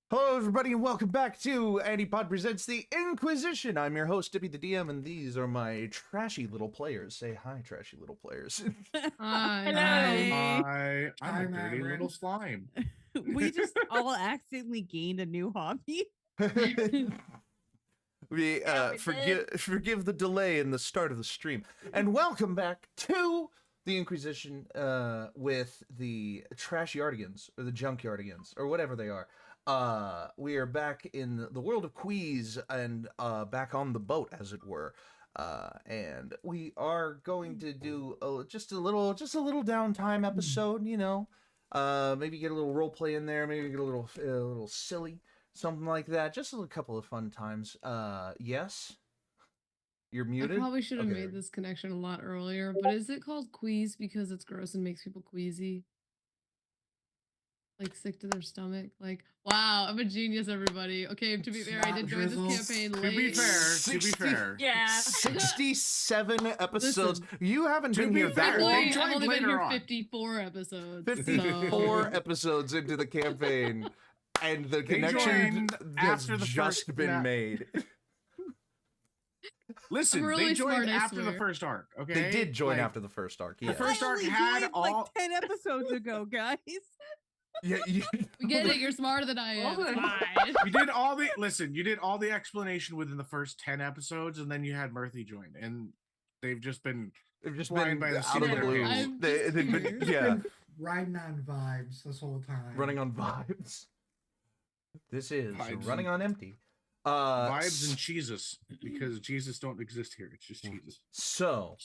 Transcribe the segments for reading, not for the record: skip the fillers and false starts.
Hello, everybody, and welcome back to ANIPOD Presents the In-Quy'zz-ition. I'm your host, Dippy the DM, and these are my trashy little players. Say hi, trashy little players. Hi. Hi. I'm a dirty little slime. We just all accidentally gained a new hobby. we forgive the delay in the start of the stream. And welcome back to the In-Quy'zz-ition with the trashyardigans, or the junkyardigans, or whatever they are. We are back in the world of Quy'zz and back on the boat, as it were. And we are going to do just a little downtime episode, you know. Maybe get a little role play in there, maybe get a little silly, something like that. Just a couple of fun times. Yes. You're muted. I probably should have made this connection a lot earlier, but is it called Quy'zz because it's gross and makes people queasy? Like sick to their stomach. Like, wow, I'm a genius, everybody. Okay, to be fair, I did join this campaign late. To be fair. Yeah. 67 episodes. Listen, you haven't been here that long. I've only been here 54 episodes. 54 episodes into the campaign, and the connection has just been made. Listen, really they joined smart, after the first arc, okay? They did join after the first arc, yeah. The first arc I had joined, all... like 10 episodes ago, guys. Yeah, We get it, you're smarter than I am. It's fine. You did all the... Listen, you did all the explanation within the first 10 episodes, and then you had Mirthy join, and they've just been... They've just flying been by the out seat of the of their blue. pants. They've been, yeah. Riding on vibes this whole time. Running on vibes. This is Vibes running on empty. Vibes and Jesus, because Jesus don't exist here. It's just Jesus. So,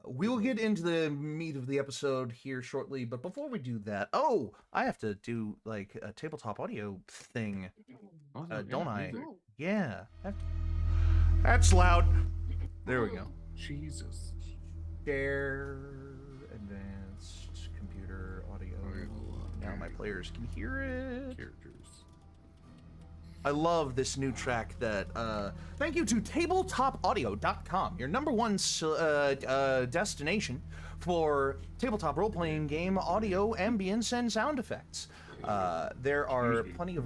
we will get into the meat of the episode here shortly, but before we do that, I have to do like a tabletop audio thing, don't I? Yeah, that's loud. There we go. Jesus. Share advanced computer audio. Now my players can hear it. Characters. I love this new track that, thank you to tabletopaudio.com, your #1 destination for tabletop role-playing game audio, ambience, and sound effects. There are plenty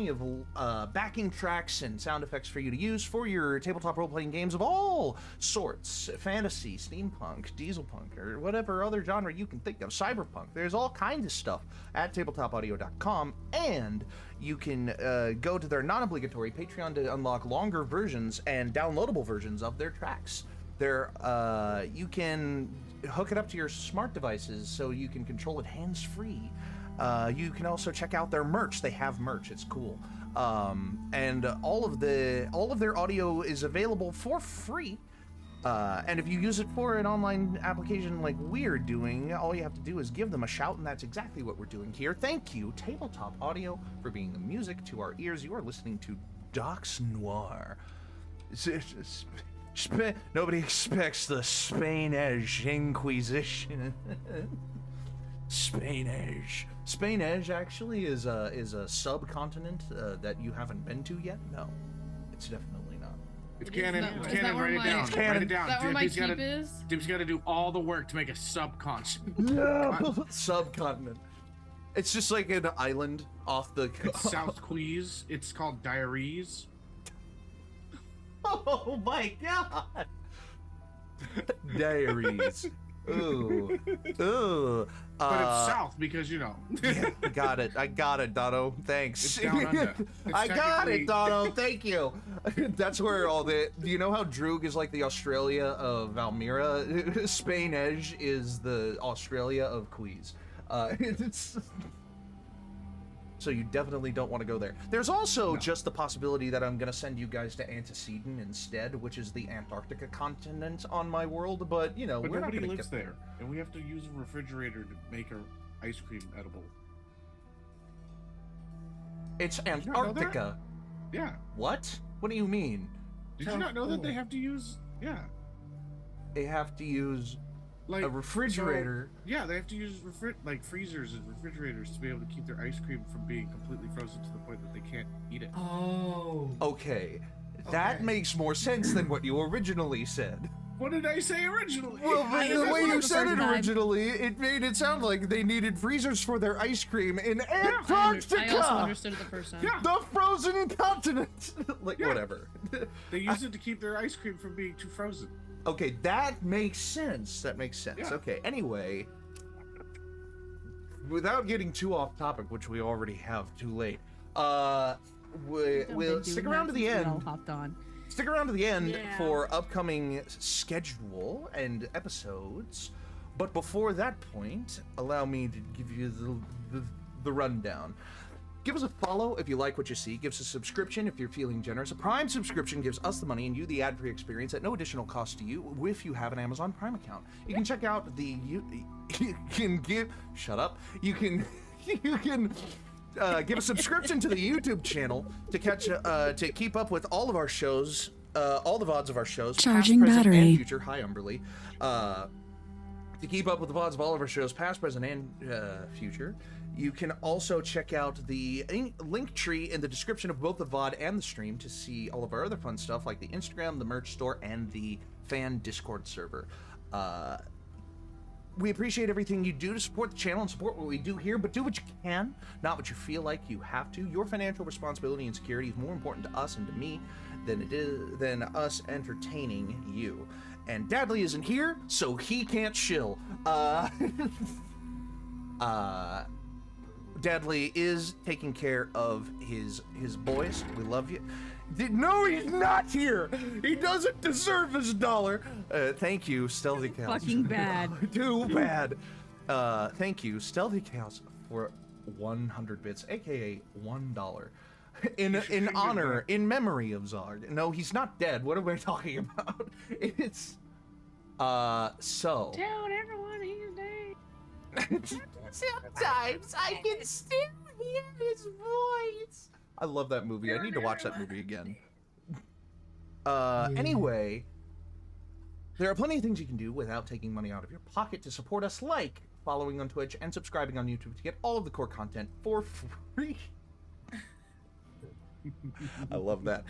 of backing tracks and sound effects for you to use for your tabletop role-playing games of all sorts: fantasy, steampunk, dieselpunk, or whatever other genre you can think of, cyberpunk. There's all kinds of stuff at tabletopaudio.com, and you can go to their non-obligatory Patreon to unlock longer versions and downloadable versions of their tracks. You can hook it up to your smart devices so you can control it hands-free. You can also check out their merch. They have merch. It's cool. And all of their audio is available for free. And if you use it for an online application like we're doing, all you have to do is give them a shout, and that's exactly what we're doing here. Thank you, Tabletop Audio, for being the music to our ears. You are listening to Docs Noir. Nobody expects the Spain-Edge In-Quy'zz-ition. Spain-Edge. Spain-Edge actually is a subcontinent that you haven't been to yet? No, it's definitely not. It's It is canon. not- It's is that canon. where Write it my- down. It's canon. Write it down. Is that where my Dude's keep gotta, is? Dude's got to do all the work to make a subcontinent. No, subcontinent. It's just like an island off the. It's South Queez. It's called Diaries. Oh my god! Diaries. Ooh. Ooh. But it's south because, you know. Yeah, got it. I got it, Dono. Thanks. It's down under. It's I got technically- it, Dono. Thank you. That's where all the. Do you know how Droog is like the Australia of Valmira? Spain Edge is the Australia of Queez. It's. So you definitely don't want to go there. There's also just the possibility that I'm going to send you guys to Antecedent instead, which is the Antarctica continent on my world, but, you know, But we're not nobody going to lives get there, and we have to use a refrigerator to make our ice cream edible. It's you not know that? Antarctica. Yeah. What? What do you mean? Did So you not know that they cool. have to use? Yeah. They have to use Like a refrigerator. So, yeah, they have to use like freezers and refrigerators to be able to keep their ice cream from being completely frozen to the point that they can't eat it. Oh. Okay. That Okay. makes more sense than what you originally said. What did I say originally? Well, I but the just way wanted you the said first it time. originally, it made it sound like they needed freezers for their ice cream in I also Antarctica, understood it the first time. Yeah. the frozen continent. Like, Yeah. whatever. They use it to keep their ice cream from being too frozen. Okay, that makes sense. That makes sense. Yeah. Okay, anyway, without getting too off topic, which we already have too late, we'll stick around to the end. Hopped on. Stick around to the end Yeah. for upcoming schedule and episodes. But before that point, allow me to give you the rundown. Give us a follow if you like what you see. Give us a subscription if you're feeling generous. A Prime subscription gives us the money and you the ad-free experience at no additional cost to you if you have an Amazon Prime account. You can check out the... You can give... Shut up. You can... You can... give a subscription to the YouTube channel to catch to keep up with all of our shows, all the VODs of our shows, Charging past, present, battery. and future. Hi, Umberly. To keep up with the VODs of all of our shows, past, present, and future, you can also check out the link tree in the description of both the VOD and the stream to see all of our other fun stuff like the Instagram, the merch store, and the fan Discord server. We appreciate everything you do to support the channel and support what we do here, but do what you can, not what you feel like you have to. Your financial responsibility and security is more important to us and to me than us entertaining you. And Dadley isn't here, so he can't shill. Dadley is taking care of his boys. We love you. No, he's not here. He doesn't deserve his dollar. Thank you, StealthyChaos. Fucking bad. Too bad. Thank you, StealthyChaos, for 100 bits, aka $1. In honor, in memory of Zard. No, he's not dead. What am I talking about? It's so. Tell everyone he's dead. Sometimes I can still hear his voice. I love that movie. I need to watch that movie again. Anyway, there are plenty of things you can do without taking money out of your pocket to support us, like following on Twitch and subscribing on YouTube to get all of the core content for free. I love that.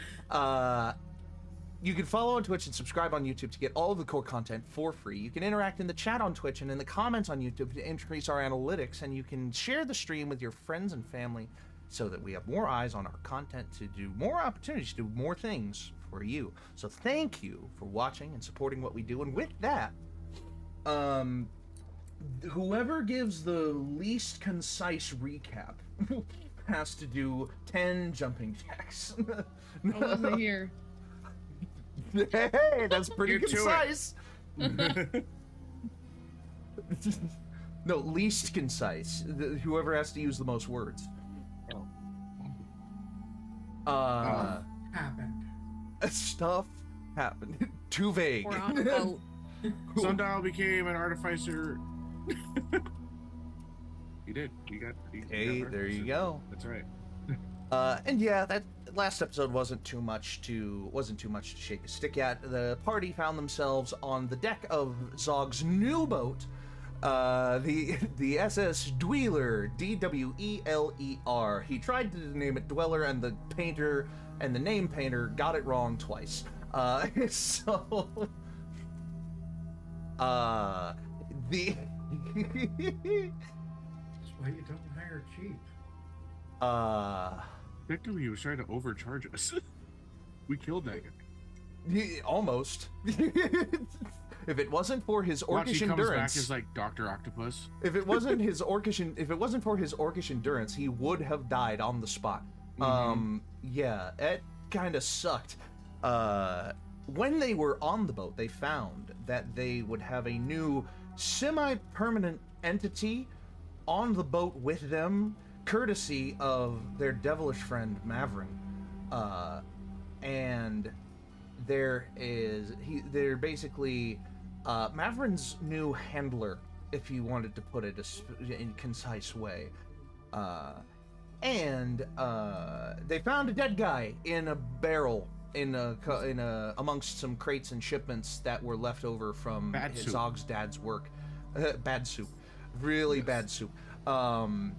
You can follow on Twitch and subscribe on YouTube to get all of the core content for free. You can interact in the chat on Twitch and in the comments on YouTube to increase our analytics, and you can share the stream with your friends and family so that we have more eyes on our content to do more opportunities to do more things for you. So thank you for watching and supporting what we do. And with that, whoever gives the least concise recap has to do 10 jumping jacks. I wasn't here. Hey, that's pretty Get to it. concise. No, least concise. Whoever has to use the most words. Happened. Stuff happened. Too vague. We're on a boat. Sundial became an artificer. He did. Hey, there you go. That's right. And yeah, that last episode wasn't too much to shake a stick at. The party found themselves on the deck of Zog's new boat, the SS Dweler, Dweler. He tried to name it Dweler, and the painter and the name painter got it wrong twice. So the That's why you don't hire cheap. Technically, he was trying to overcharge us. We killed that guy. Almost. If it wasn't for his Watch, orcish he comes endurance, back as like Dr. Octopus. if it wasn't for his orcish endurance, he would have died on the spot. Yeah, it kind of sucked. When they were on the boat, they found that they would have a new semi-permanent entity on the boat with them, courtesy of their devilish friend Mavron. And they're basically Mavron's new handler, if you wanted to put it in a concise way. And they found a dead guy in a barrel amongst some crates and shipments that were left over from Zog's dad's work. Bad soup, really bad soup. And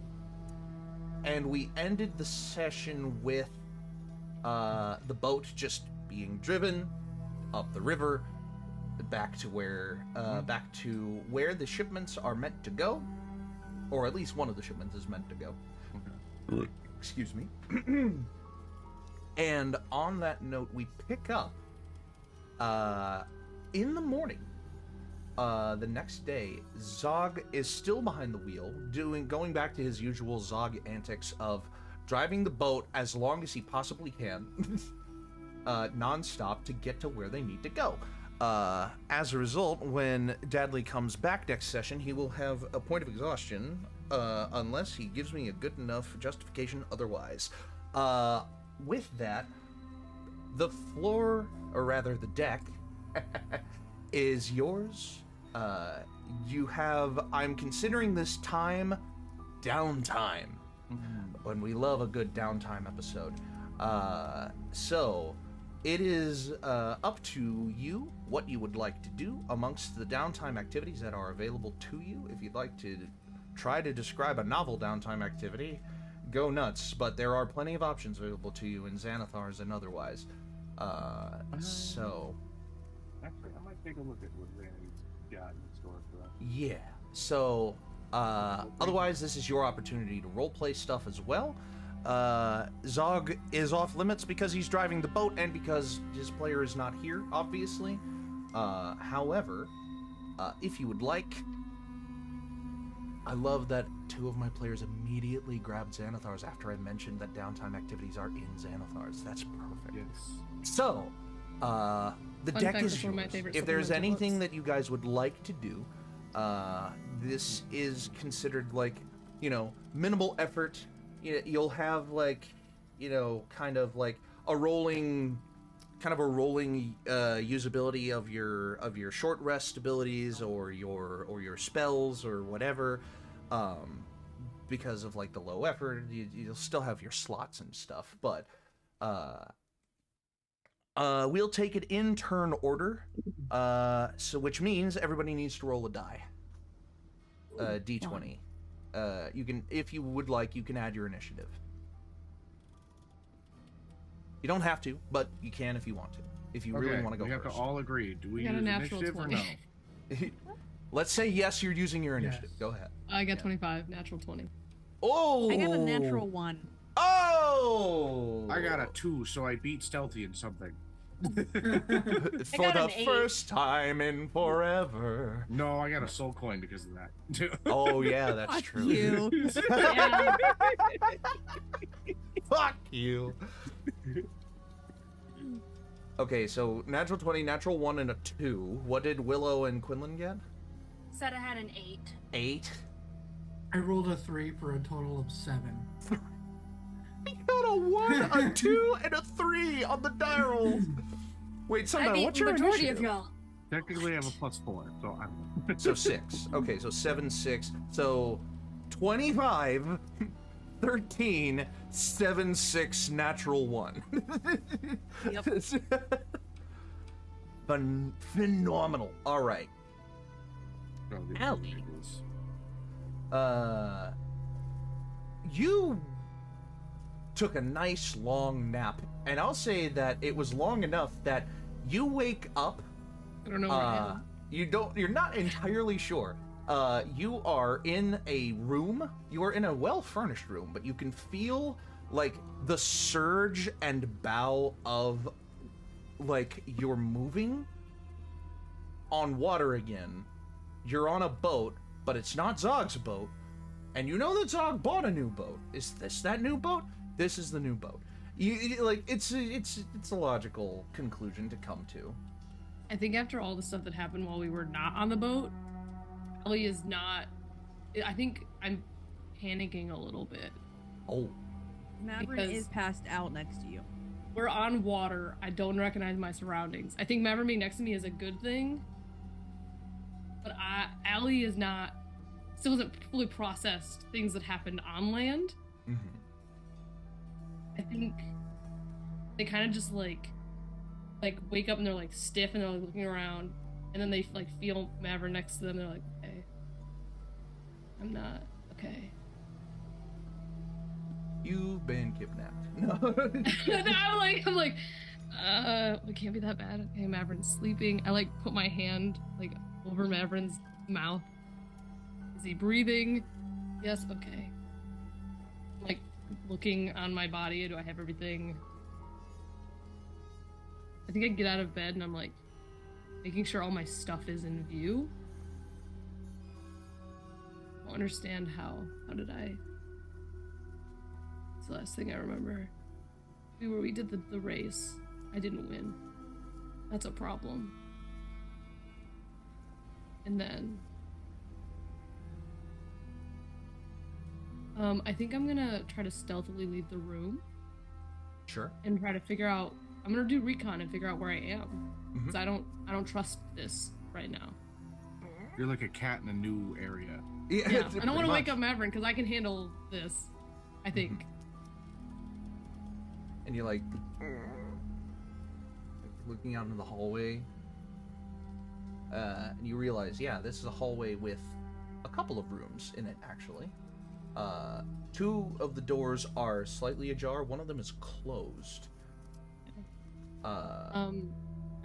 we ended the session with the boat just being driven up the river back to where the shipments are meant to go, or at least one of the shipments is meant to go. Excuse me. And on that note, we pick up in the morning. The next day, Zog is still behind the wheel, going back to his usual Zog antics of driving the boat as long as he possibly can, non-stop to get to where they need to go. As a result, when Dadley comes back next session, he will have a point of exhaustion, unless he gives me a good enough justification otherwise. With that, the floor, or rather the deck, is yours. I'm considering this time downtime. When we love a good downtime episode. So it is up to you what you would like to do amongst the downtime activities that are available to you. If you'd like to try to describe a novel downtime activity, go nuts, but there are plenty of options available to you in Xanathars and otherwise. So Actually, I might take a look at what Randy's got in store for us. yeah, so otherwise this is your opportunity to roleplay stuff as well. Zog is off limits because he's driving the boat and because his player is not here, obviously. However, if you would like, I love that two of my players immediately grabbed Xanathars after I mentioned that downtime activities are in Xanathars. That's perfect. Yes. So, the Fun deck fact, is it's one of my yours. favorite If there's supplemental anything books. that you guys would like to do, this is considered like, minimal effort. You'll have like, kind of like a rolling usability of your short rest abilities or your spells or whatever, because of like the low effort. You'll still have your slots and stuff, but we'll take it in turn order, so which means everybody needs to roll a die, d20. You can, if you would like, you can add your initiative. You don't have to, but you can if you want to. If you really want to go we have first. to all agree. Do we I got a use natural initiative or 20. no? Let's say yes, you're using your initiative. Yes. Go ahead. I got 25, natural 20. Oh! I got a natural 1. Oh! I got a 2, so I beat Stealthy in something. For got the an 8. first time in forever. No, I got a soul coin because of that. Oh yeah, that's Fuck true. you. Yeah. Fuck you. Okay, so natural 20, natural 1, and a 2. What did Willow and Quinlan get? said I had an 8. 8. I rolled a 3 for a total of 7. I got a 1, a 2, and a 3 on the die rolls. Wait, I Sundown, beat what's the your majority initiative? of y'all. Technically, I have a +4, so I'm. So 6. Okay, so 7, 6. So 25, 13, 7, 6, natural 1. Yep. Phenomenal. All right. Allie. You took a nice long nap, and I'll say that it was long enough that you wake up. I don't know where I am. You're not entirely sure. You are in a room. You are in a well-furnished room, but you can feel like the surge and bow of like you're moving on water again. You're on a boat, but it's not Zog's boat. And you know that Zog bought a new boat. Is this that new boat? This is the new boat. Like it's a logical conclusion to come to. I think after all the stuff that happened while we were not on the boat, Ellie is not. I think I'm panicking a little bit. Oh. Mavron Because- is passed out next to you. We're on water. I don't recognize my surroundings. I think Mavron being next to me is a good thing. But Allie is not. Still hasn't fully processed things that happened on land. Mm-hmm. I think they kind of just like wake up and they're like stiff and they're like looking around, and then they like feel Mavron next to them. They're like, okay, I'm not okay. You've been kidnapped. No. I'm like, it can't be that bad. Okay, Mavron's sleeping. I like put my hand like over Mavron's mouth. Is he breathing? Yes, okay. Like looking on my body. Do I have everything? I think I get out of bed and I'm like making sure all my stuff is in view. I don't understand how did I? It's the last thing I remember. We did the race. I didn't win. That's a problem. And then I think I'm gonna try to stealthily leave the room Sure. and try to figure out. I'm gonna do recon and figure out where I am. Because I don't trust this right now. You're like a cat in a new area. Yeah, I don't want to wake up Mavron because I can handle this. I think. And you're like looking out into the hallway, and you realize, yeah, this is a hallway with a couple of rooms in it, actually. 2 of the doors are slightly ajar. One of them is closed. I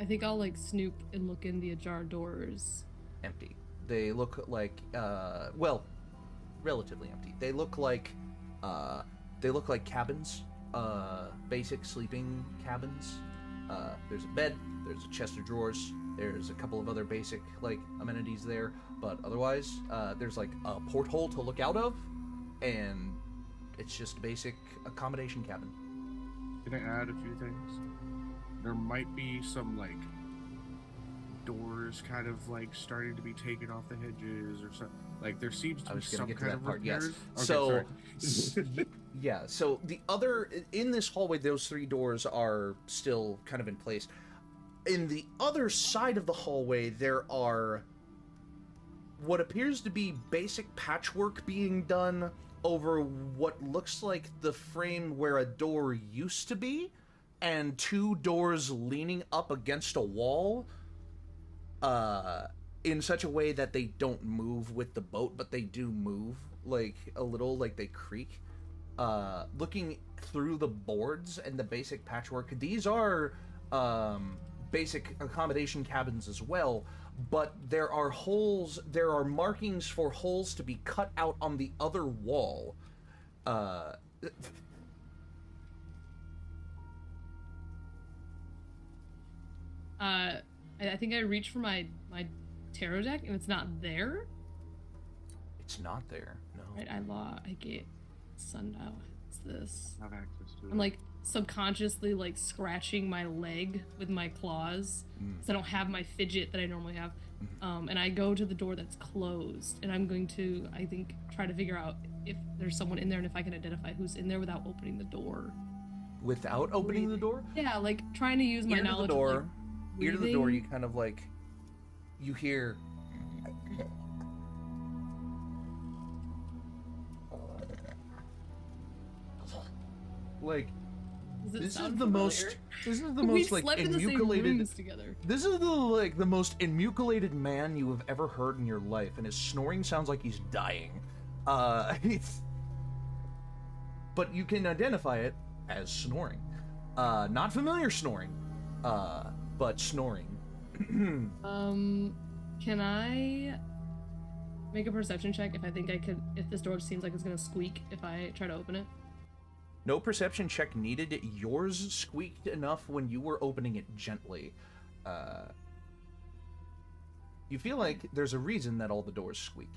think I'll like snoop and look in the ajar doors. Empty. They look like, well, relatively empty. They look like cabins, basic sleeping cabins. There's a bed, there's a chest of drawers, there's a couple of other basic, like, amenities there, but otherwise, there's, like, a porthole to look out of, and it's just a basic accommodation cabin. Can I add a few things? There might be some, like, doors kind of, like, starting to be taken off the hedges or something. Like, there seems to I be was gonna some get to kind that of part, yes. repairs. So, yeah, so the other, in this hallway, those 3 doors are still kind of in place. In the other side of the hallway, there are what appears to be basic patchwork being done over what looks like the frame where a door used to be, and 2 doors leaning up against a wall, in such a way that they don't move with the boat, but they do move, like, a little, like they creak. Looking through the boards and the basic patchwork, these are, basic accommodation cabins as well, but there are holes, there are markings for holes to be cut out on the other wall. I think I reach for my tarot deck and it's not there. It's not there, no. Right, I get sundial. What's this? Have access to it. I'm like subconsciously like scratching my leg with my claws because I don't have my fidget that I normally have. And I go to the door that's closed, and I'm going to, I think, try to figure out if there's someone in there and if I can identify who's in there without opening the door. Without opening the door? Yeah, like trying to use my Ear to the knowledge door. of, like, Ear to the door, you breathing. kind of like, you hear. Like, Does it this is sound the familiar? most. This is the We've most like slept in the same enucleated. rooms together. This is the most enucleated man you have ever heard in your life, and his snoring sounds like he's dying. But you can identify it as snoring. Not familiar snoring, but snoring. Can I make a perception check if I think I could, if this door seems like it's gonna squeak if I try to open it? No perception check needed. Yours squeaked enough when you were opening it gently. You feel like there's a reason that all the doors squeak.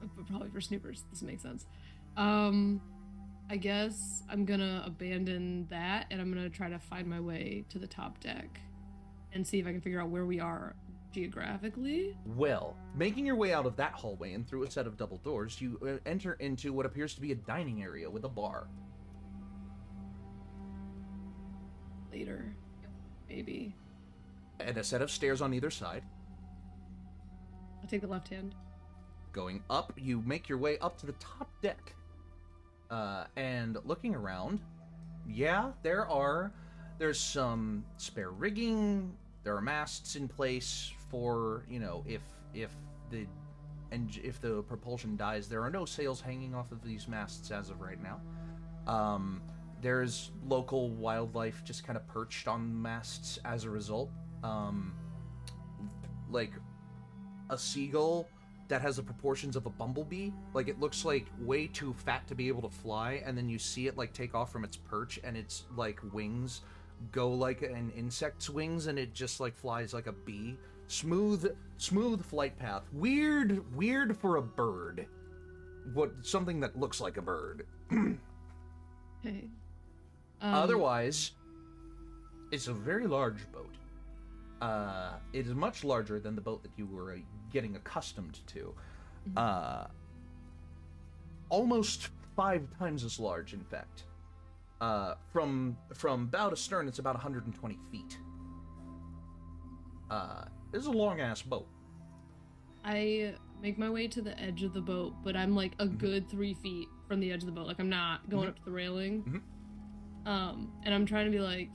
But probably for snoopers, this makes sense. I guess I'm gonna abandon that and I'm gonna try to find my way to the top deck and see if I can figure out where we are geographically. Well, making your way out of that hallway and through a set of double doors, you enter into what appears to be a dining area with a bar. Later, maybe. And a set of stairs on either side. I'll take the left hand. Going up, you make your way up to the top deck. And looking around, yeah, there's some spare rigging. There are masts in place for, you know, if the propulsion dies. There are no sails hanging off of these masts as of right now. There's local wildlife just kind of perched on masts as a result. Like a seagull that has the proportions of a bumblebee. Like, it looks like way too fat to be able to fly, and then you see it like take off from its perch, and its like wings go like an insect's wings, and it just like flies like a bee. Smooth flight path. Weird for a bird. Something that looks like a bird. Okay. Otherwise, it's a very large boat. It is much larger than the boat that you were getting accustomed to. Almost 5 times as large, in fact. From bow to stern, it's about 120 feet. This is a long-ass boat. I make my way to the edge of the boat, but I'm like a good 3 feet from the edge of the boat. Like, I'm not going up to the railing. And I'm trying to be like,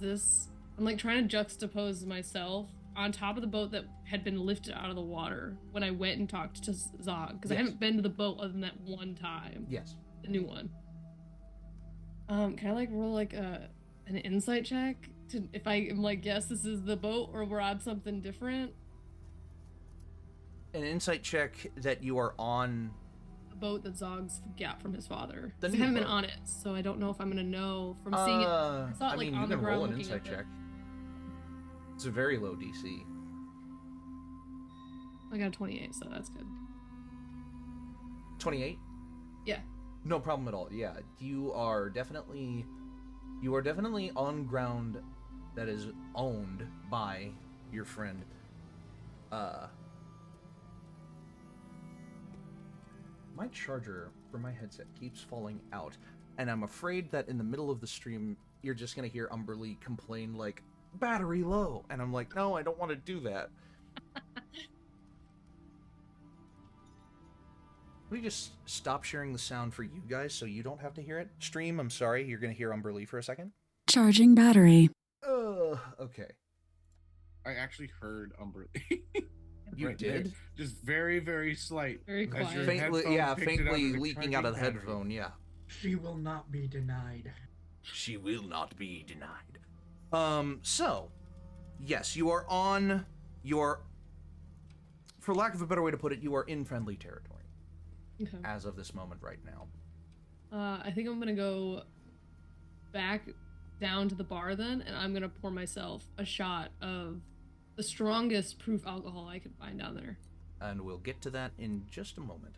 I'm like trying to juxtapose myself on top of the boat that had been lifted out of the water when I went and talked to Zog, because I haven't been to the boat other than that one time. Yes. The new one. Can I like roll like an insight check to if I am like, yes, this is the boat, or we're on something different? An insight check that you are on A boat that Zog's got from his father. The 'Cause new I haven't been boat. on it, so I don't know if I'm gonna know from seeing it. I saw it like mean, on you the can ground roll an looking insight at it. check. It's a very low DC. I got a 28, so that's good. 28? Yeah. No problem at all. Yeah, you are definitely on ground that is owned by your friend. My charger for my headset keeps falling out, and I'm afraid that in the middle of the stream, you're just gonna hear Umberly complain like, battery low, and I'm like, no, I don't want to do that. Let me just stop sharing the sound for you guys so you don't have to hear it. Stream, I'm sorry, you're gonna hear Umberly for a second. Charging battery. Okay. I actually heard Umberly. You Right there. did? Just very, very slight. Very As quiet. your Faintly, headphone yeah, picked it up faintly as a leaking out of the charging battery. headphone, yeah. She will not be denied. She will not be denied. So, yes, you are for lack of a better way to put it, you are in friendly territory Okay. as of this moment right now. I think I'm gonna go back down to the bar then, and I'm gonna pour myself a shot of the strongest proof alcohol I can find down there. And we'll get to that in just a moment.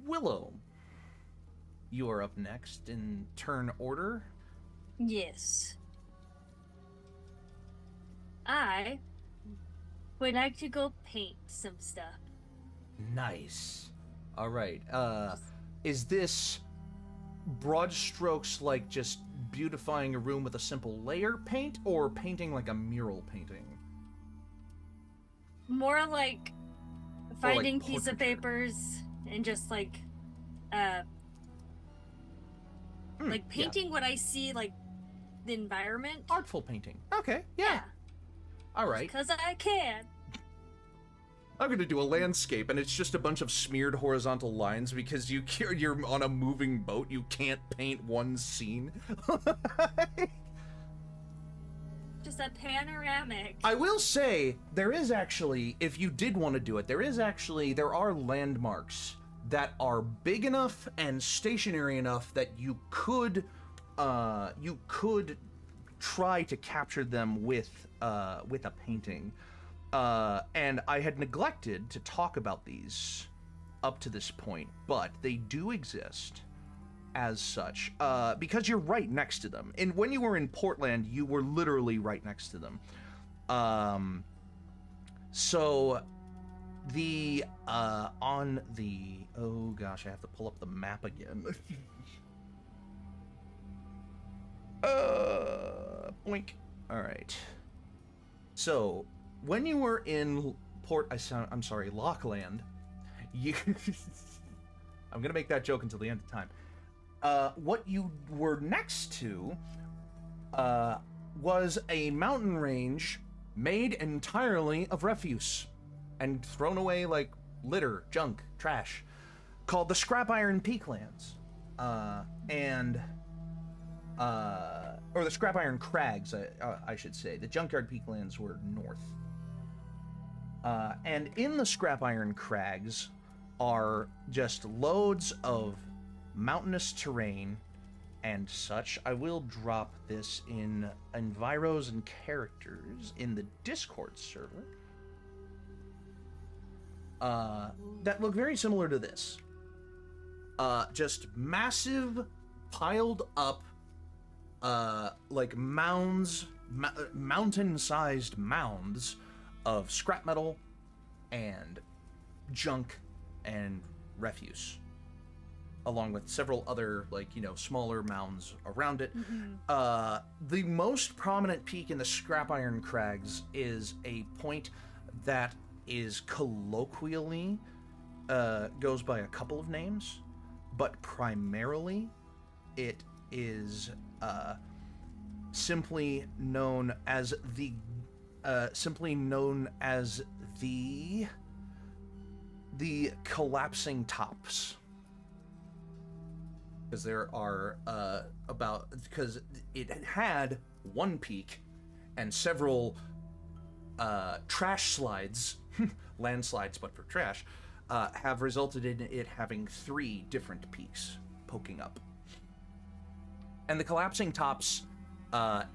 Willow. you are up next in turn order. Yes. I would like to go paint some stuff. Nice. All right. Is this broad strokes like just beautifying a room with a simple layer paint, or painting like a mural painting? More like finding piece of portraiture. papers and just like painting what I see, like the environment. Artful painting. Okay. Yeah. All right. Because I can. I'm gonna do a landscape, and it's just a bunch of smeared horizontal lines because you're on a moving boat. You can't paint one scene. Just a panoramic. I will say there is actually, if you did want to do it, there are landmarks that are big enough and stationary enough that you could try to capture them with a painting. And I had neglected to talk about these up to this point, but they do exist as such, because you're right next to them. And when you were in Portland, you were literally right next to them. So the on the, oh gosh, I have to pull up the map again. Boink. All right. So when you were in Lockland, you I'm gonna make that joke until the end of time. What you were next to was a mountain range made entirely of refuse and thrown away like litter, junk, trash, called the Scrap Iron Peaklands, or the Scrap Iron Crags, I should say. The Junkyard Peaklands were north. And in the Scrap Iron Crags are just loads of mountainous terrain and such. I will drop this in enviros and characters in the Discord server. That look very similar to this. Just massive, piled up, like mounds, mountain-sized mounds of scrap metal and junk and refuse, along with several other, like, you know, smaller mounds around it. The most prominent peak in the Scrap Iron Crags is a point that is colloquially goes by a couple of names, but primarily it is simply known as the collapsing tops, because there are because it had one peak and several trash slides, landslides but for trash, have resulted in it having 3 different peaks poking up. And the collapsing tops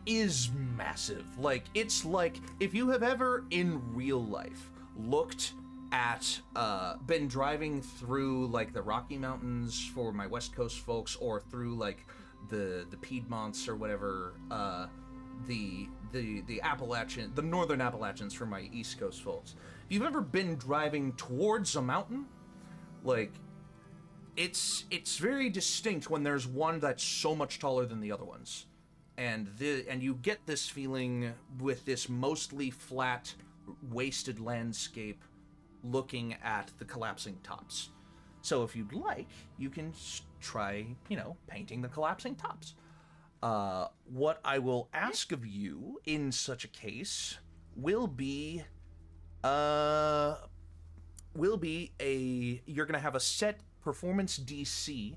is massive. Like, it's like if you have ever in real life looked at been driving through like the Rocky Mountains for my West Coast folks, or through like the Piedmonts or whatever, the Appalachian, the Northern Appalachians for my East Coast folks. If you've ever been driving towards a mountain, like, it's very distinct when there's one that's so much taller than the other ones, and you get this feeling with this mostly flat, wasted landscape looking at the collapsing tops. So if you'd like, you can try, you know, painting the collapsing tops. What I will ask of you in such a case will be you're gonna have a set performance DC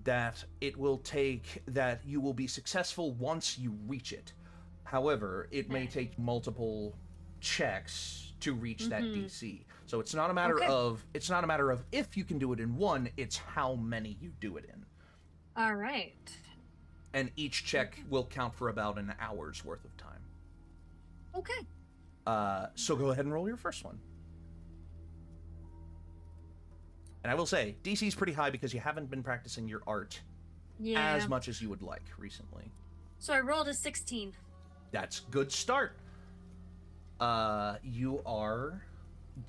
that it will take, that you will be successful once you reach it. However, it may take multiple checks to reach that DC. So it's not a matter of if you can do it in one, it's how many you do it in. All right. And each check will count for about an hour's worth of time. Okay. So go ahead and roll your first one. And I will say, DC's pretty high because you haven't been practicing your art Yeah. as much as you would like recently. So I rolled a 16. That's good start. You are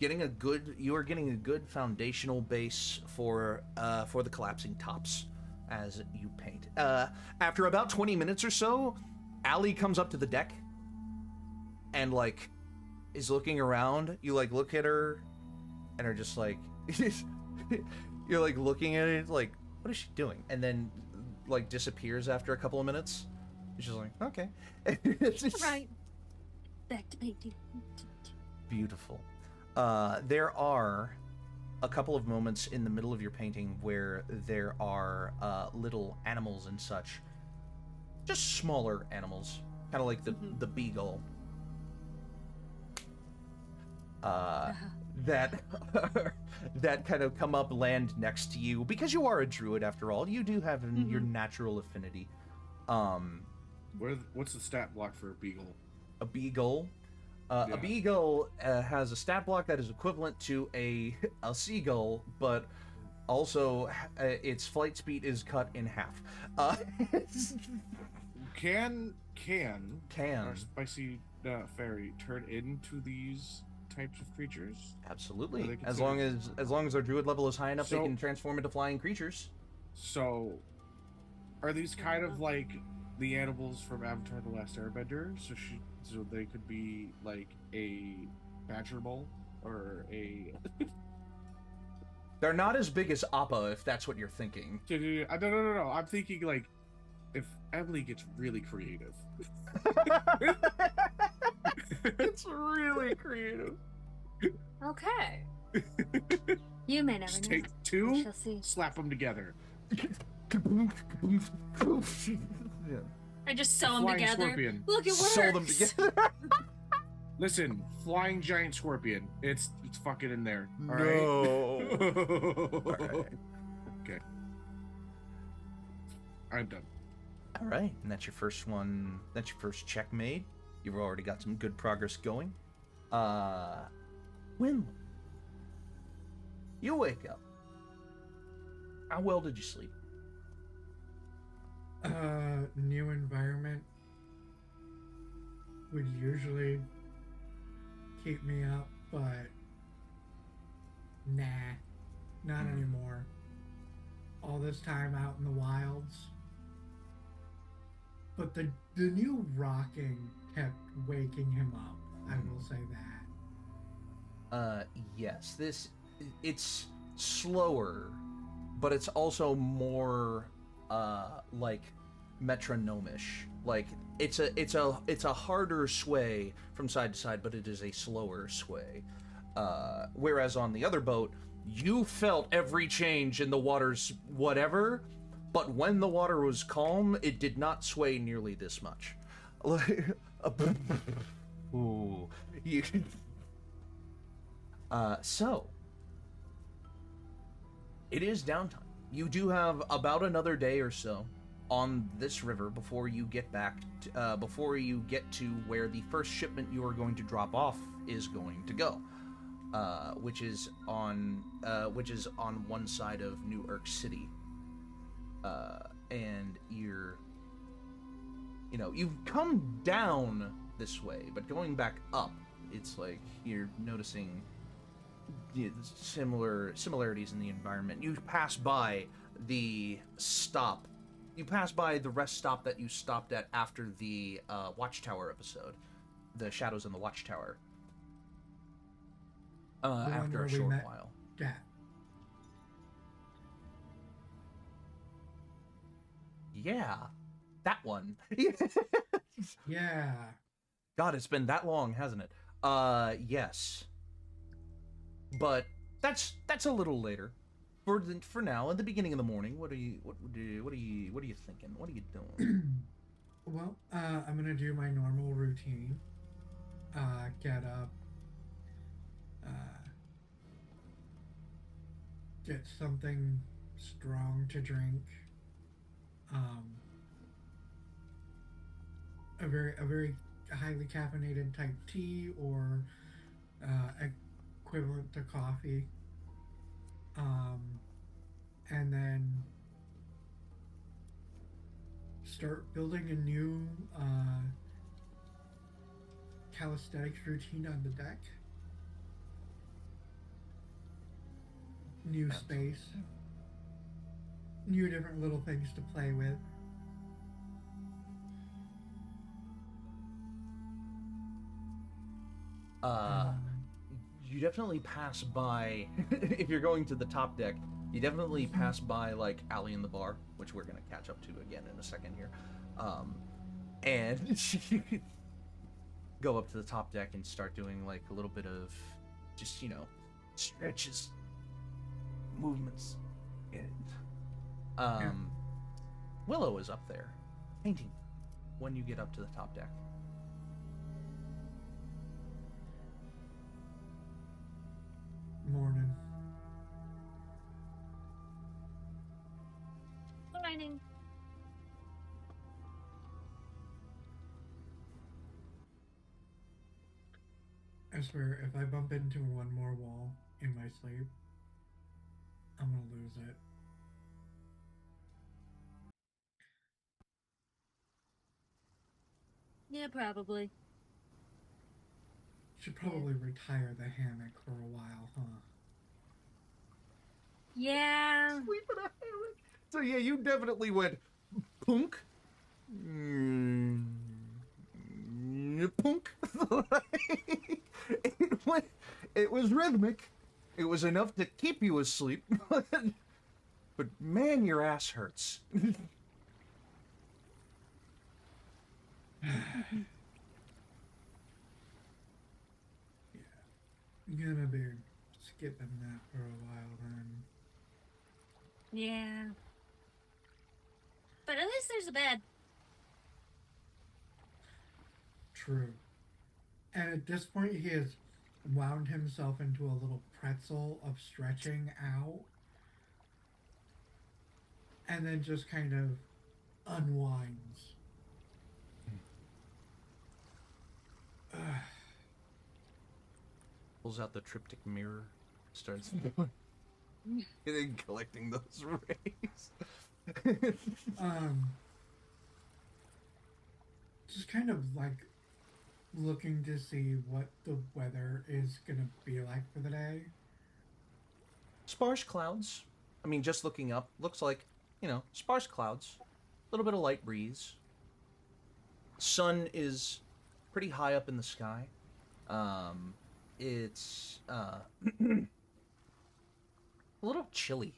getting a good foundational base for the collapsing tops as you paint. After about 20 minutes or so, Allie comes up to the deck and like is looking around. You like look at her and are just like you're like looking at it like, what is she doing? And then like disappears after a couple of minutes. She's like, okay. Right. Back to painting. Beautiful. There are a couple of moments in the middle of your painting where there are little animals and such. Just smaller animals. Kind of like the beagle. That that kind of come up, land next to you. Because you are a druid after all, you do have your natural affinity. What's the stat block for a beagle? A beagle. A beagle has a stat block that is equivalent to a seagull, but also its flight speed is cut in half. Can our spicy fairy turn into these types of creatures? Absolutely. As long as our druid level is high enough, they can transform into flying creatures. So, are these kind of like the animals from Avatar: The Last Airbender? So they could be like a badger bull or a. They're not as big as Appa, if that's what you're thinking. No. I'm thinking like if Emily gets really creative. It's really creative. Okay. You may never Just know. take We two, shall see. slap them together. I just sew them Flying together. scorpion. Look, it works. Sew them together. Listen, flying giant scorpion. It's fucking in there. All right. No. Alright. Okay. I'm done. All right, and that's your first one. That's your first check made. You've already got some good progress going. Quinlan, you wake up. How well did you sleep? New environment would usually keep me up, but nah, not anymore. All this time out in the wilds. But the new rocking kept waking him up. I will say that. Yes, it's slower, but it's also more like metronomish. Like it's a harder sway from side to side, but it is a slower sway. Whereas on the other boat, you felt every change in the water's whatever, but when the water was calm, it did not sway nearly this much. Ooh. So it is downtime. You do have about another day or so on this river before you get back before you get to where the first shipment you are going to drop off is going to go, which is on one side of New Urk City, and you've come down this way, but going back up, it's like you're noticing similarities in the environment. You pass by the stop. You pass by the rest stop that you stopped at after the Watchtower episode, the Shadows in the Watchtower. After a short while. Yeah. Yeah, that one. Yeah. God, it's been that long, hasn't it? Yes. But that's a little later. For now, at the beginning of the morning, what are you thinking? What are you doing? Well, I'm gonna do my normal routine. Get up. Get something strong to drink. A very highly caffeinated type tea or equivalent to coffee. and then start building a new calisthenics routine on the deck. New space, new different little things to play with. You definitely pass by, if you're going to the top deck, you definitely pass by, like, Allie in the bar, which we're gonna catch up to again in a second here. And you go up to the top deck and start doing, like, a little bit of just, you know, stretches, movements. And, Willow is up there, painting, when you get up to the top deck. Morning. Morning. I swear, if I bump into one more wall in my sleep, I'm gonna lose it. Yeah, probably. Should probably retire the hammock for a while, huh? Yeah. Sleep in a hammock. So yeah, you definitely went punk. Punk. It was rhythmic. It was enough to keep you asleep. But man, your ass hurts. Gonna be skipping that for a while then. Yeah. But at least there's a bed. True. And at this point, he has wound himself into a little pretzel of stretching out. And then just kind of unwinds. Pulls out the triptych mirror, starts collecting those rays. Just kind of like looking to see what the weather is gonna be like for the day. Sparse clouds. I mean, just looking up, looks like, you know, sparse clouds. A little bit of light breeze. Sun is pretty high up in the sky. It's a little chilly.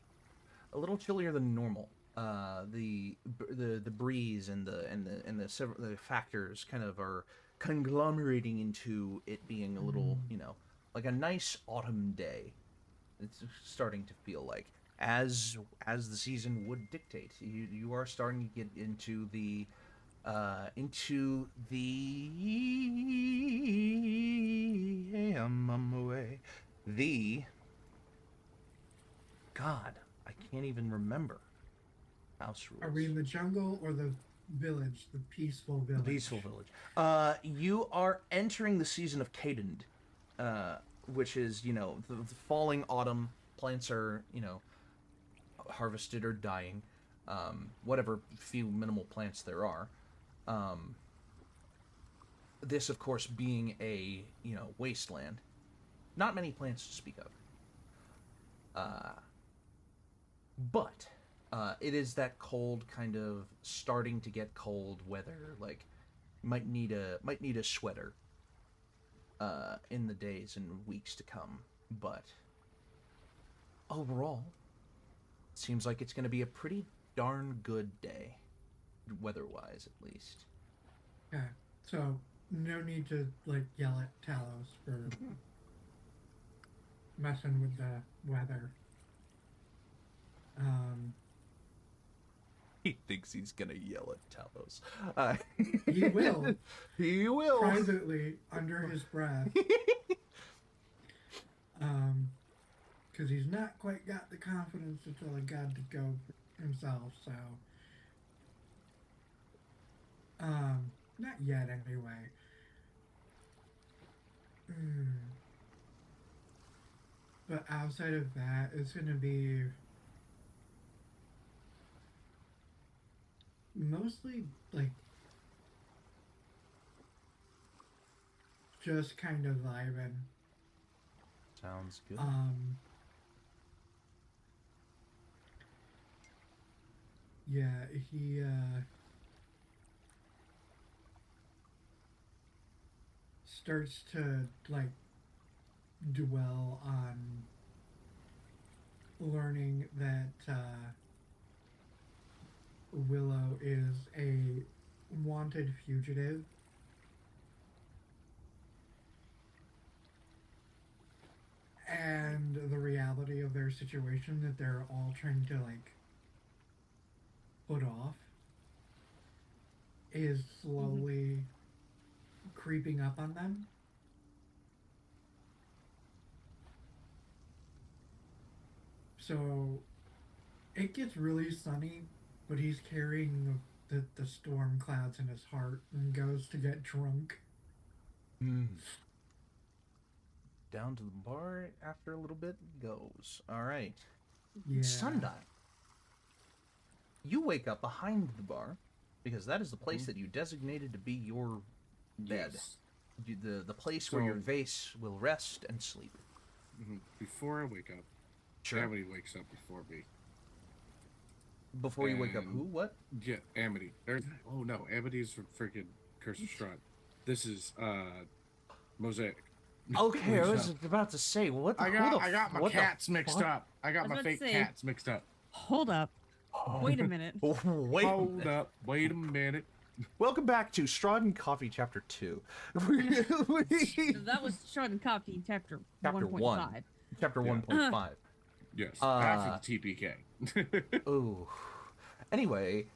A little chillier than normal. The breeze and the factors kind of are conglomerating into it being a little, you know, like a nice autumn day. It's starting to feel like, as the season would dictate, you are starting to get into the I'm away. God, I can't even remember. House rules. Are we in the jungle or the village, the peaceful village? The peaceful village. You are entering the season of Cadend, which is, you know, the falling autumn. Plants are, you know, harvested or dying. Whatever few minimal plants there are. This, of course, being a, you know, wasteland. Not many plants to speak of. But it is that cold, kind of starting to get cold weather. Like, might need a sweater in the days and weeks to come. But overall, it seems like it's going to be a pretty darn good day, weather-wise at least. Okay, so no need to like yell at Talos for messing with the weather. He thinks he's gonna yell at Talos. He will. He will. Privately, under his breath. Because he's not quite got the confidence to tell a god to go himself, so. Not yet, anyway. But outside of that, it's gonna be Mostly, like, just kind of vibing. Sounds good. Yeah, he, starts to, like, dwell on learning that, Willow is a wanted fugitive. And the reality of their situation that they're all trying to, like, put off is slowly creeping up on them. So it gets really sunny, but he's carrying the storm clouds in his heart and goes to get drunk. Down to the bar after a little bit goes. All right. Yeah. Sundial. You wake up behind the bar because that is the place that you designated to be your bed. Yes. The place where your So- vase will rest and sleep. Before I wake up, Sure. Amity wakes up before me. Before you wake up, And- who? What? Yeah, Amity. Oh no, Amity's from freaking Curse of Strahd. This is Mosaic. Okay, I Wakes was up. about to say what. I got my what the cats mixed fuck? up. I got I was my about to fake say- cats mixed up. Hold up. Wait a minute. Wait. Hold up. Wait a minute. Welcome back to Strahd and Coffee Chapter 2. That was Short and Coffee chapter Chapter 1.5. 1. Chapter Yeah. 1.5. Yes. After the TPK. Ooh. Anyway,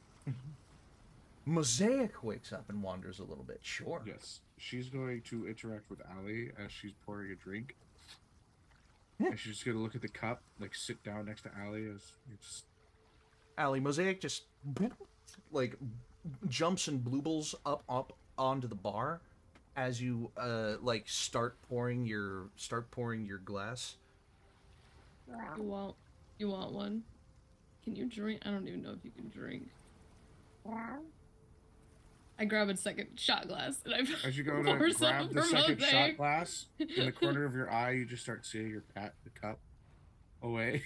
Mosaic wakes up and wanders a little bit. Sure. Yes. She's going to interact with Allie as she's pouring a drink. Yeah. And she's just gonna look at the cup, like sit down next to Allie as you just Allie, Mosaic just like jumps and bloobles up onto the bar as you like start pouring your glass. You want one? Can you drink? I don't even know if you can drink. I grab a second shot glass and I as you go pour to some grab the for second shot Mosaic. glass, in the corner of your eye you just start seeing your pat the cup away.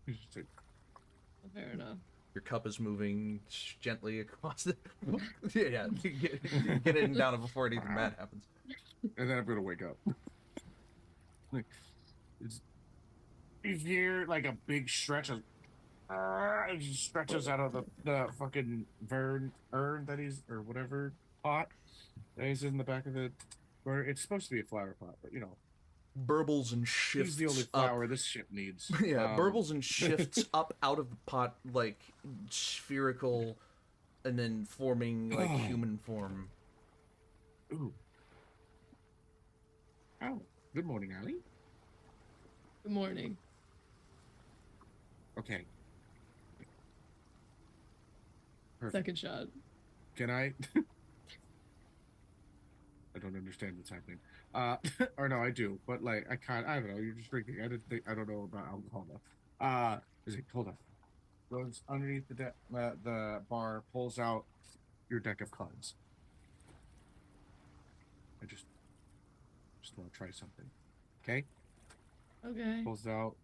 You just like, Fair enough. Your cup is moving gently across the. Yeah, get it down before anything bad happens. and then I'm gonna wake up. Like, you hear like a big stretch of it just stretches out of the fucking urn that he's or whatever pot that he's in the back of the or it's supposed to be a flower pot, but you know Burbles and shifts he's the only up. flower this ship needs. Yeah, burbles and shifts up out of the pot like spherical, and then forming like human form. Ooh. Oh, good morning, Allie. Good morning. Okay. Perfect. Second shot. Can I? I don't understand what's happening. Or no, I do, but like I don't know. You're just drinking. I don't know about alcohol though. Is it? Hold on. Goes underneath the bar, pulls out your deck of cards. I just want to try something. Okay. Okay. Pulls it out,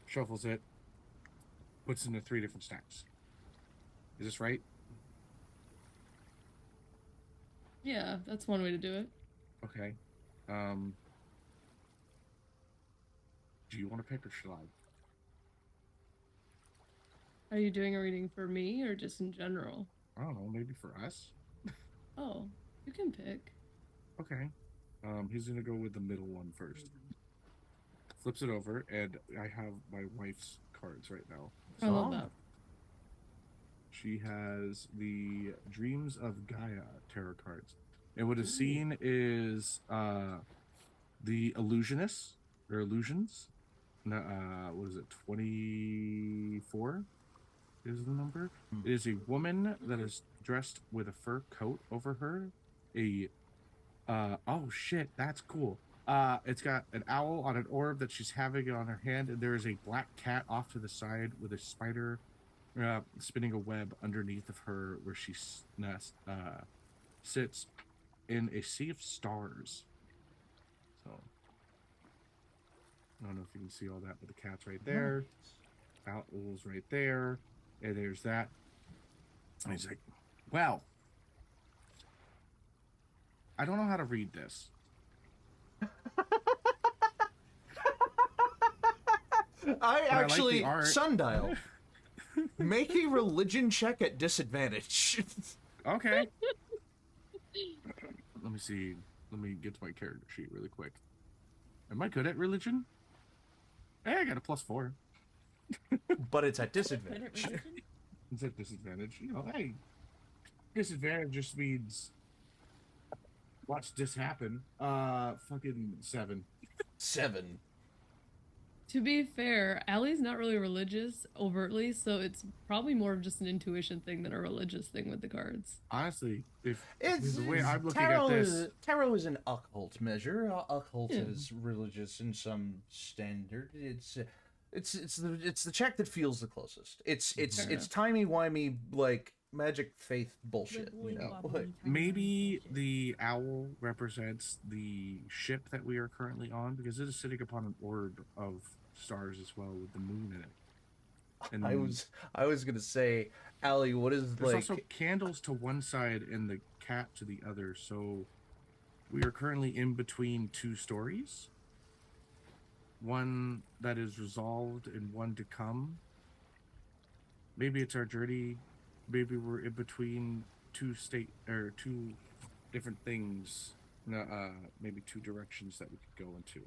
shuffles it, puts it into 3 different stacks. Is this right? Yeah, that's one way to do it. Okay. Do you want to pick or should I? Are you doing a reading for me or just in general? I don't know, maybe for us? Oh, you can pick. Okay. He's gonna go with the middle one first. Flips it over, and I have my wife's cards right now. I love that. She has the Dreams of Gaia tarot cards. And what is seen is the Illusionists, or Illusions. What is it, 24 is the number? It is a woman that is dressed with a fur coat over her. Oh shit, that's cool. It's got an owl on an orb that she's having on her hand, and there is a black cat off to the side with a spider spinning a web underneath of her where she sits in a sea of stars. So I don't know if you can see all that, but the cat's right there, owl's right there, and there's that. And he's like, well, I don't know how to read this. I actually, art. Sundial, make a religion check at disadvantage. Okay. Let me see. Let me get to my character sheet really quick. Am I good at religion? Hey, I got a +4. But it's at disadvantage. It's at disadvantage. You know, hey, disadvantage just means watch this happen. Fucking 7. 7. To be fair, Allie's not really religious overtly, so it's probably more of just an intuition thing than a religious thing with the cards. Honestly, if It's the way I'm looking tarot at this, tarot is an occult measure. Occult is religious in some standard. It's the check that feels the closest. It's timey wimey like magic faith bullshit. You know, like, maybe the owl represents the ship that we are currently on, because it is sitting upon an orb of stars as well, with the moon in it. And I was gonna say, Allie, what is there's like? also candles to one side and the cat to the other, so we are currently in between 2 stories. One that is resolved and one to come. Maybe it's our journey. Maybe we're in between 2 different things. Maybe 2 directions that we could go into.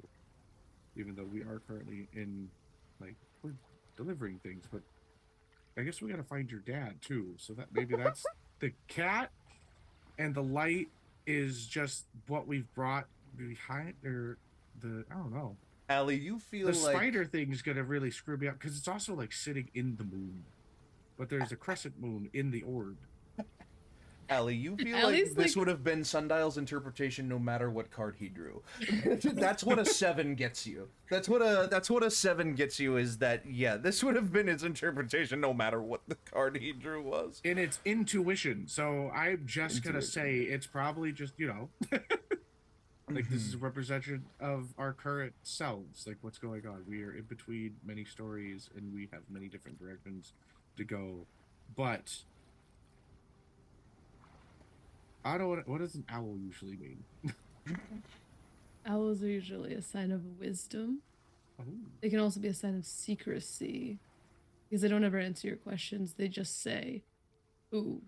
Even though we are currently in, like, we're delivering things, but I guess we gotta find your dad too. So that maybe that's the cat, and the light is just what we've brought behind, or I don't know. Allie, you feel The like spider thing is gonna really screw me up, because it's also like sitting in the moon, but there's a crescent moon in the orb. Allie, you feel Allie's like this like- would have been Sundial's interpretation no matter what card he drew. That's what a 7 gets you. That's what a 7 gets you, is that, yeah, this would have been his interpretation no matter what the card he drew was. And it's intuition, so I'm just gonna say it's probably just, you know, like this is a representation of our current selves, like what's going on. We are in between many stories and we have many different directions to go, but I don't know, what does an owl usually mean? Owls are usually a sign of wisdom. Oh. They can also be a sign of secrecy, because they don't ever answer your questions. They just say, "Ooh."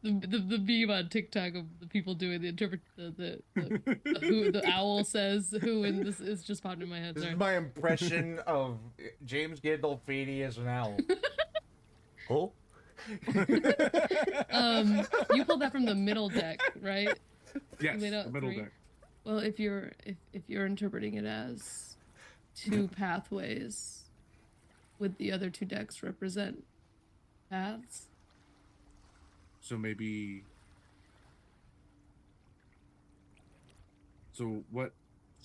The meme on TikTok of the people doing the who the owl says who, and this is just popped in my head. This Sorry. is my impression of James Gandolfini as an owl. Oh? You pulled that from the middle deck, right? Yes, laid out the middle 3. deck. Well, if you're interpreting it as 2 pathways, would the other 2 decks represent paths? So maybe. So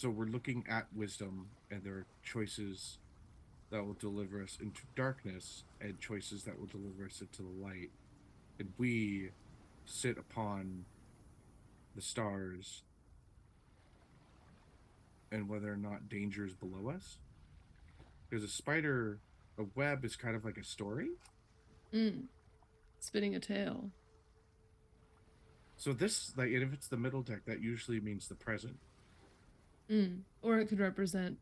we're looking at wisdom, and there are choices that will deliver us into darkness, and choices that will deliver us into the light. And we sit upon the stars, and whether or not danger is below us. Because a web is kind of like a story. Spinning a tail. So this, like, and if it's the middle deck, that usually means the present. Or it could represent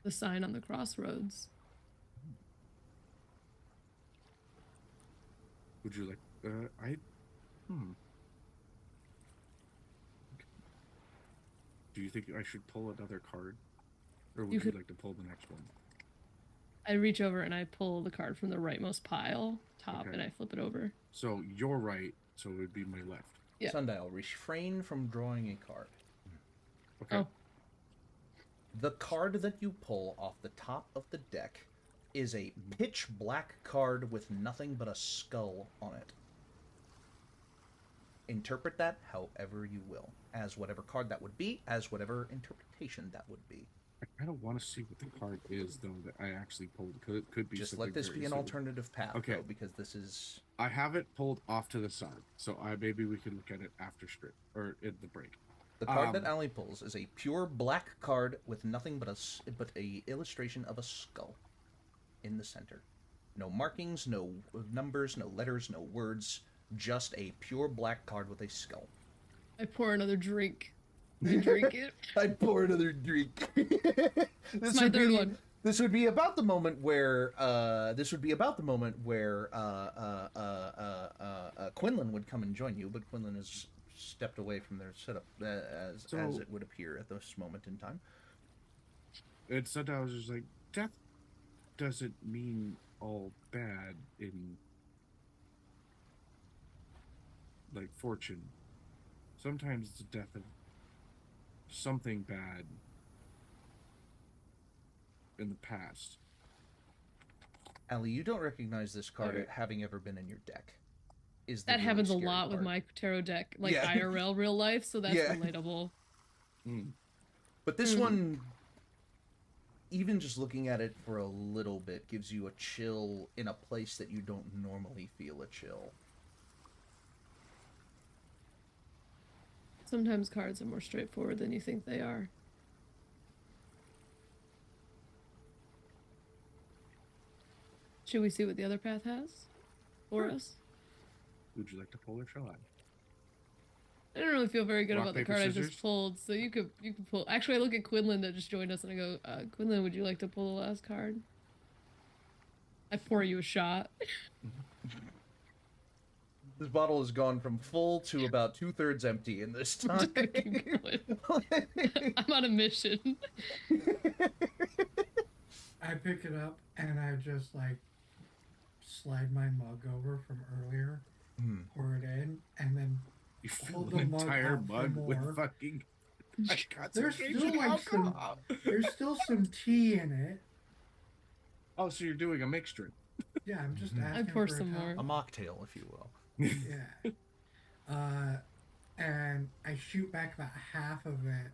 the sign on the crossroads. Would you like? Do you think I should pull another card, or would you like to pull the next one? I reach over and I pull the card from the rightmost pile, top, Okay. and I flip it over. So you're right. So it would be my left. Yeah. Sundial, refrain from drawing a card. Okay. Oh. The card that you pull off the top of the deck is a pitch black card with nothing but a skull on it. Interpret that however you will, as whatever card that would be, as whatever interpretation that would be. I kind of want to see what the card is, though, that I actually pulled. It could be Just something let this very be an silly. alternative path, Okay. though, because this is... I have it pulled off to the side, so maybe we can look at it after strip or in the break. The card that Allie pulls is a pure black card with nothing but a illustration of a skull in the center. No markings, no numbers, no letters, no words. Just a pure black card with a skull. I pour another drink. I drink it. I pour another drink. It's my third one. This would be about the moment where Quinlan would come and join you, but Quinlan has stepped away from their setup as it would appear at this moment in time. And sometimes I was just like, death doesn't mean all bad in like fortune. Sometimes it's the death of something bad in the past. Allie, you don't recognize this card Okay. having ever been in your deck. Is the That really happens a scary lot with part. my tarot deck, like Yeah. IRL real life, so that's Yeah. relatable. But this one, even just looking at it for a little bit, gives you a chill in a place that you don't normally feel a chill. Sometimes cards are more straightforward than you think they are. Should we see what the other path has for us? Would you like to pull or shall I? I don't really feel very good Rock, about the paper, card I scissors? just pulled, so you could pull. Actually, I look at Quinlan that just joined us, and I go, Quinlan, would you like to pull the last card? I pour you a shot. This bottle has gone from full to about 2/3 empty in this time. Just gonna keep going. I'm on a mission. I pick it up and I just like slide my mug over from earlier, pour it in, and then You Pull fill the an mug entire out for mug with more. fucking there's concentration still like some alcohol. there's still some tea in it. Oh, so you're doing a mixture. Yeah, I'm just asking. I pour for a some top. more. A mocktail, if you will. Yeah. And I shoot back about half of it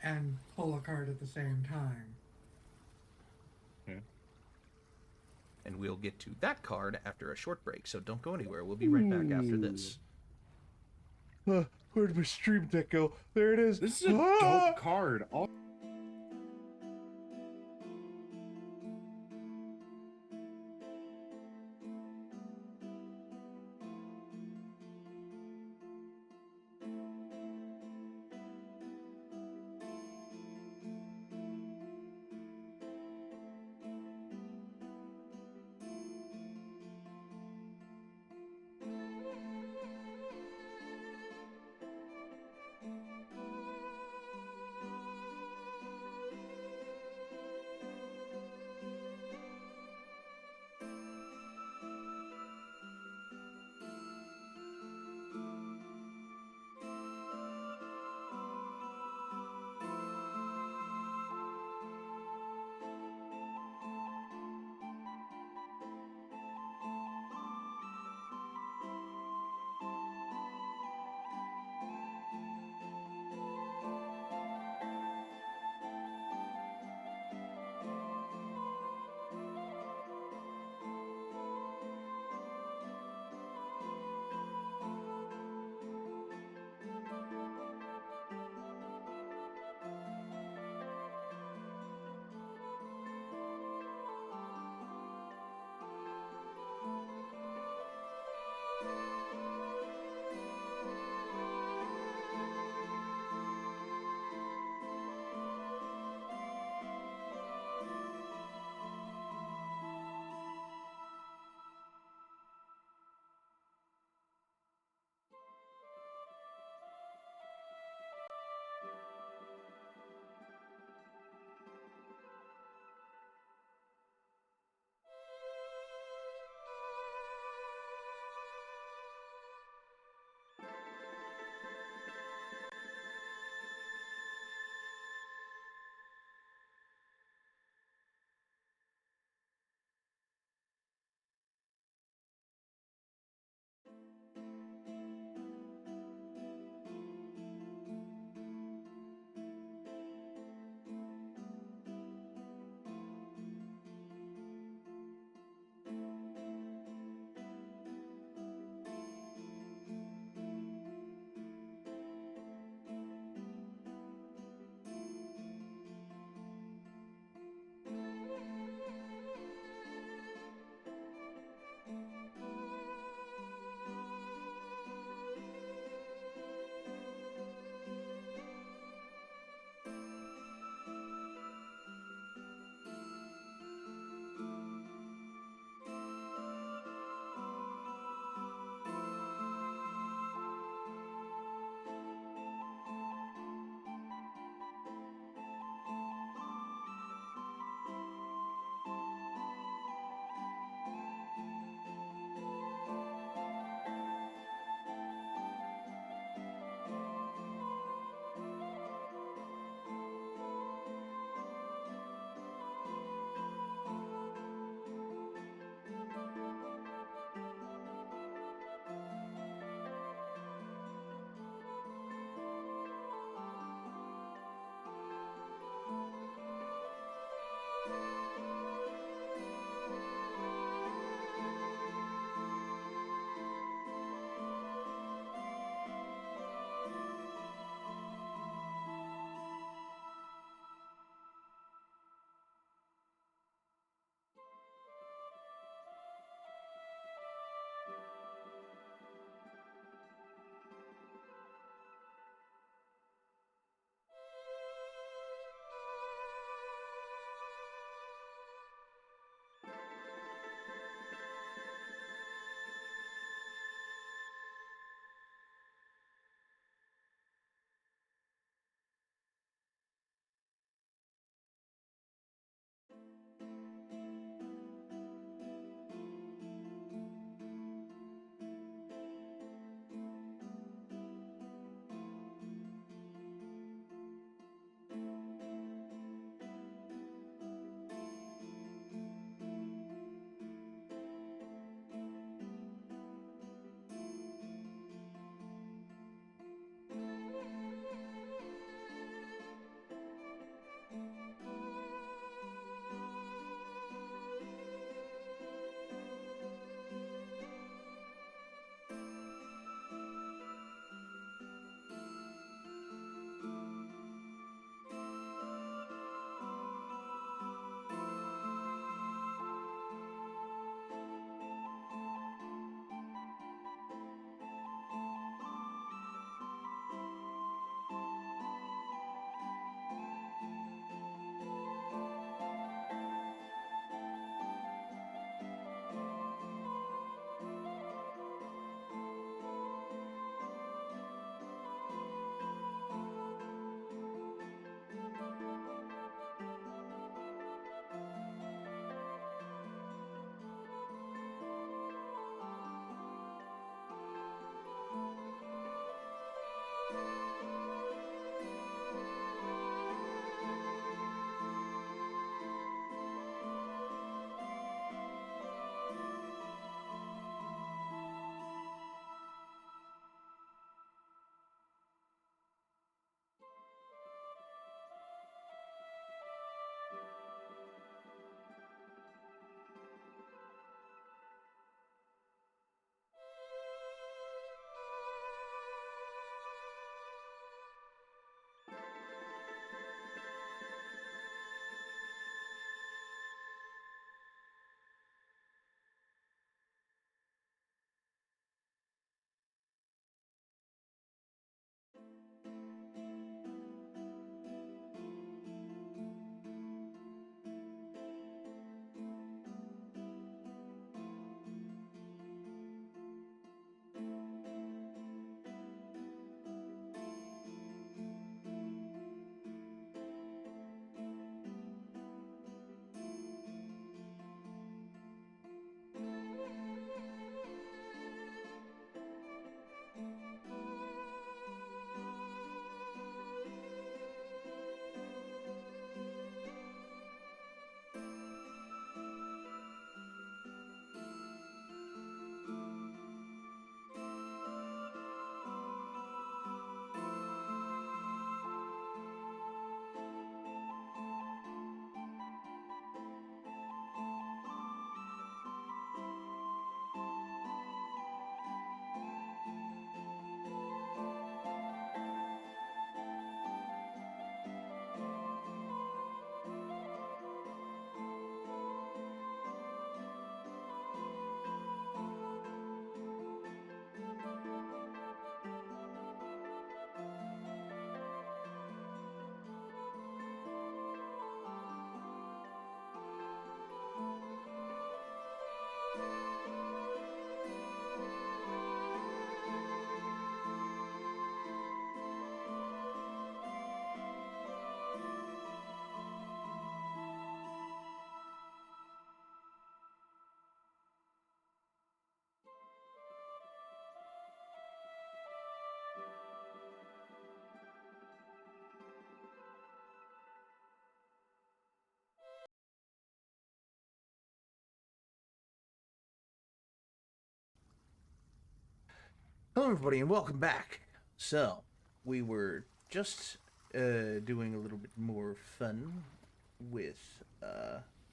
and pull a card at the same time. And we'll get to that card after a short break, so don't go anywhere. We'll be right back after this. Where'd my stream deck go? There it is. This is a dope card. Hello, everybody, and welcome back. So, we were just doing a little bit more fun with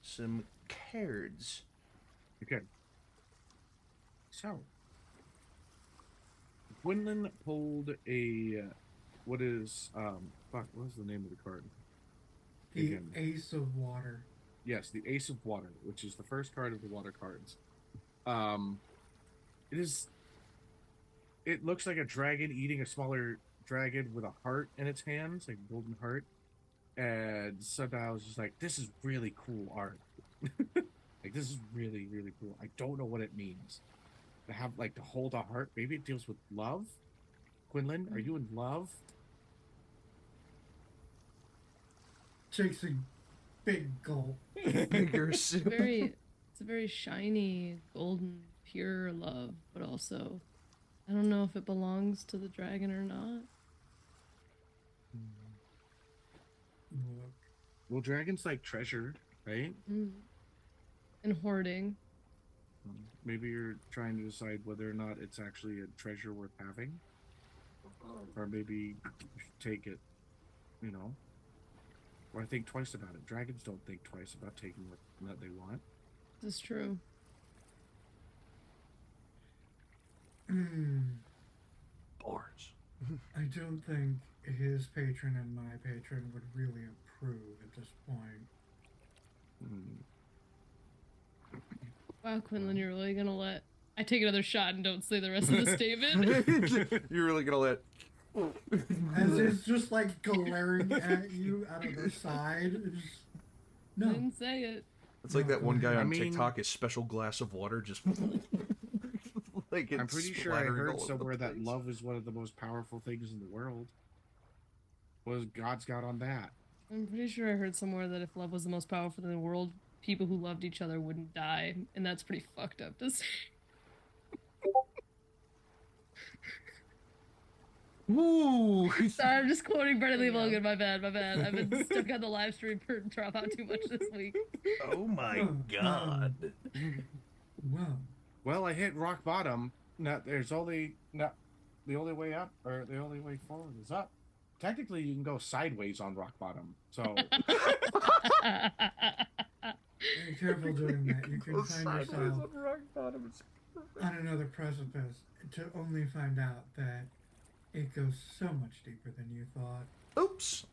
some cards. Okay. So, Quinlan pulled a what is what was the name of the card? The Again. Ace of Water. Yes, the Ace of Water, which is the first card of the water cards. It looks like a dragon eating a smaller dragon with a heart in its hands, like a golden heart. And somehow I was just like, this is really cool art. Like, this is really, really cool. I don't know what it means. To have, like, to hold a heart. Maybe it deals with love? Quinlan, are you in love? Takes a big gulp. Fingers. It's a very shiny, golden, pure love, but also, I don't know if it belongs to the dragon or not. Look. Well, dragons like treasure, right? And hoarding. Maybe you're trying to decide whether or not it's actually a treasure worth having. Or maybe you should take it, you know. Or think twice about it. Dragons don't think twice about taking what they want. This is true. Boars. I don't think his patron and my patron would really approve at this point. Wow, Quinlan, you're really gonna let... I take another shot and don't say the rest of the statement? You're really gonna let... As it's just like glaring at you out of the side. Just... I No. didn't say it. It's like that one guy I on mean- TikTok, his special glass of water just... like I'm it's pretty sure I splattering heard all over the somewhere that place. love is one of the most powerful things in the world. What has God's got on that? I'm pretty sure I heard somewhere that if love was the most powerful in the world, people who loved each other wouldn't die, and that's pretty fucked up to say. Ooh! Sorry, I'm just quoting Brennan Lee Logan. My bad. I've been stuck on the live stream for Dropout too much this week. Oh my god. Well, Well, I hit rock bottom. The only way up, or the only way forward is up. Technically, you can go sideways on rock bottom. So, be careful doing that. You can find yourself on another precipice to only find out that it goes so much deeper than you thought. Oops.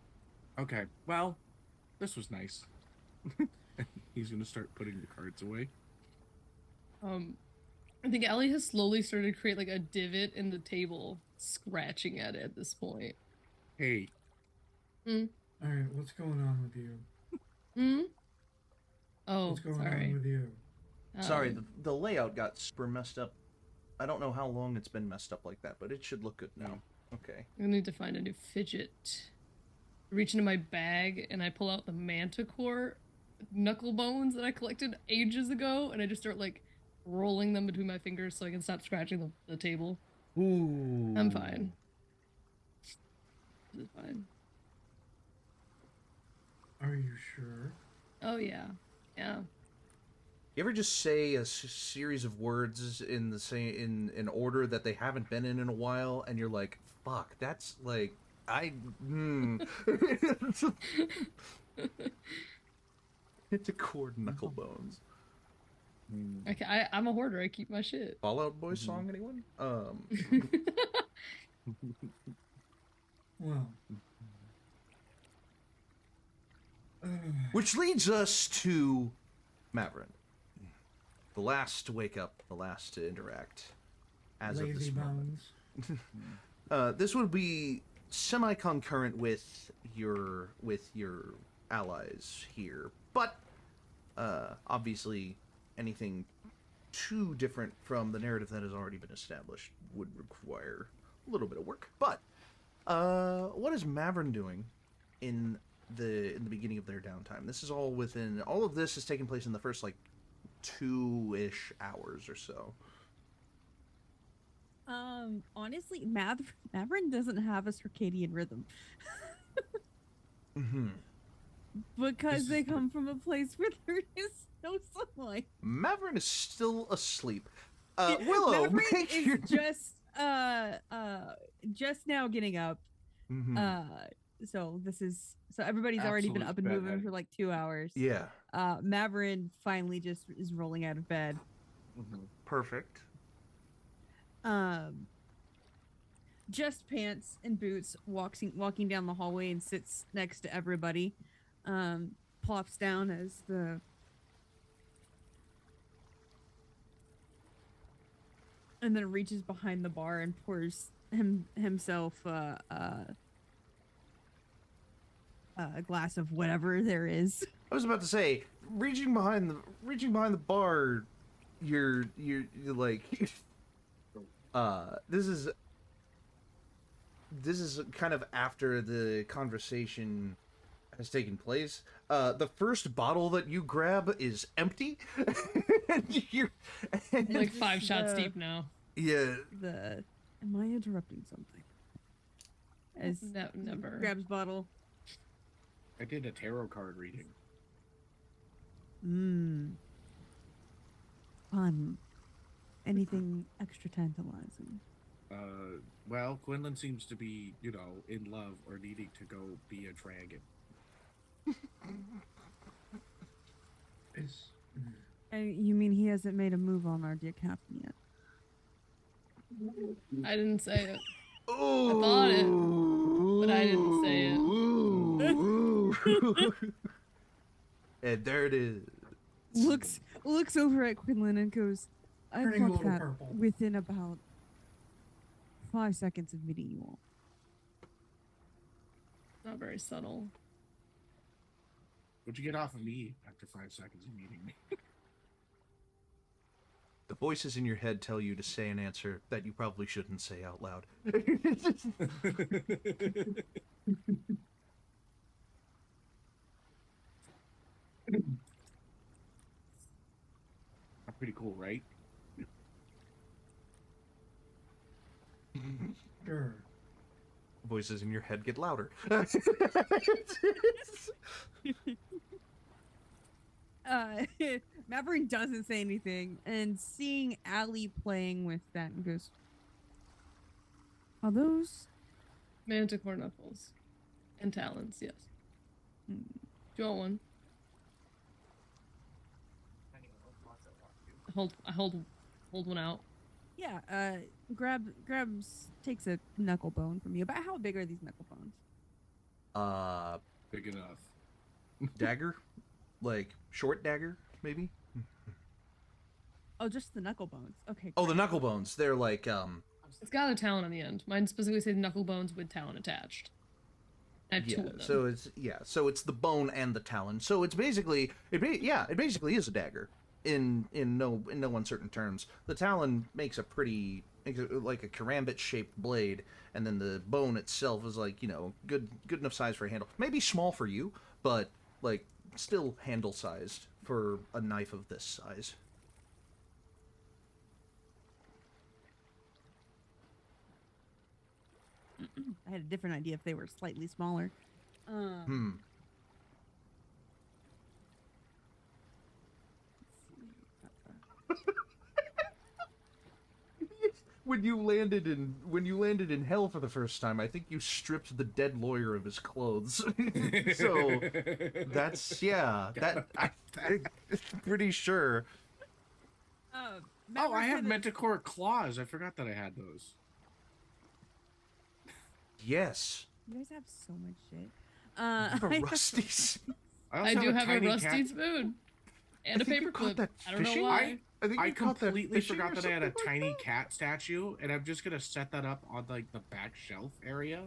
okay. Well, this was nice. He's gonna start putting the cards away. I think Ellie has slowly started to create like a divot in the table, scratching at it at this point. Hey, Alright, what's going on with you? Oh, What's going sorry. on with you? Sorry, the layout got super messed up. I don't know how long it's been messed up like that, but it should look good now. Okay. I need to find a new fidget. I reach into my bag and I pull out the manticore knuckle bones that I collected ages ago, and I just start like rolling them between my fingers so I can stop scratching the table. Ooh. I'm fine. This is fine. Are you sure? Oh yeah, yeah. You ever just say a series of words in the same in order that they haven't been in a while, and you're like, "Fuck, that's like It's a cord knuckle bones." I'm a hoarder. I keep my shit. Fallout Boy song, anyone? Well. Which leads us to Mavron. The last to wake up, the last to interact as of Lazy this moment. bones. This would be semi-concurrent with your allies here, but obviously anything too different from the narrative that has already been established would require a little bit of work. But what is Mavron doing in the beginning of their downtime? This is all within. All of this is taking place in the first like 2-ish hours or so. Honestly, Mavron doesn't have a circadian rhythm. Because they come from a place where there is no sunlight. Mavron is still asleep. Willow, Mavron make is your... just just now getting up. Mhm. So everybody's already been Absolute up and moving bedhead. for like 2 hours. Yeah. Mavron finally just is rolling out of bed. Perfect. Just pants and boots, walking down the hallway and sits next to everybody. Plops down as and then reaches behind the bar and pours himself a glass of whatever there is. I was about to say, reaching behind the bar, you're like, this is kind of after the conversation has taken place. The first bottle that you grab is empty, I'm like 5 shots deep now. Yeah. Am I interrupting something? As No, never. grabs bottle. I did a tarot card reading. Fun. Anything extra tantalizing? Well, Quinlan seems to be, in love or needing to go be a dragon. You mean he hasn't made a move on our dear captain yet? I didn't say it. Oh, I thought it, but I didn't say it. And there it is. Looks over at Quinlan and goes, I Turning a caught little that purple. within about 5 seconds of meeting you all. Not very subtle. What'd you get off of me after 5 seconds of meeting me? The voices in your head tell you to say an answer that you probably shouldn't say out loud. Pretty cool, right? Sure. Voices in your head get louder. Mavron doesn't say anything, and seeing Allie playing with that and goes, are those? Manticore knuckles. And talons, yes. Do you want one? I hold one out. Yeah, grabs, takes a knuckle bone from you. About how big are these knuckle bones? Big enough. Dagger? Like, short dagger, maybe? Oh, just the knuckle bones. Okay. Oh, the knuckle bones. They're like, It's got a talon on the end. Mine specifically says knuckle bones with talon attached. I have 2 of them. So it's the bone and the talon. So it's basically, it basically is a dagger. In no uncertain terms. The talon makes like a karambit shaped blade, and then the bone itself is like, good enough size for a handle. Maybe small for you, but like still handle sized for a knife of this size. I had a different idea if they were slightly smaller. When you landed in hell for the first time, I think you stripped the dead lawyer of his clothes. So that's I'm pretty sure. Oh, I have Manticore claws. I forgot that I had those. Yes. You guys have so much shit. For Rusty's. I do have a tiny rusty cat- spoon. And a think you caught paperclip. that I don't know fishing? why. I think I you caught that completely fishing forgot or that I had a something like tiny that? cat statue, and I'm just gonna set that up on like the back shelf area,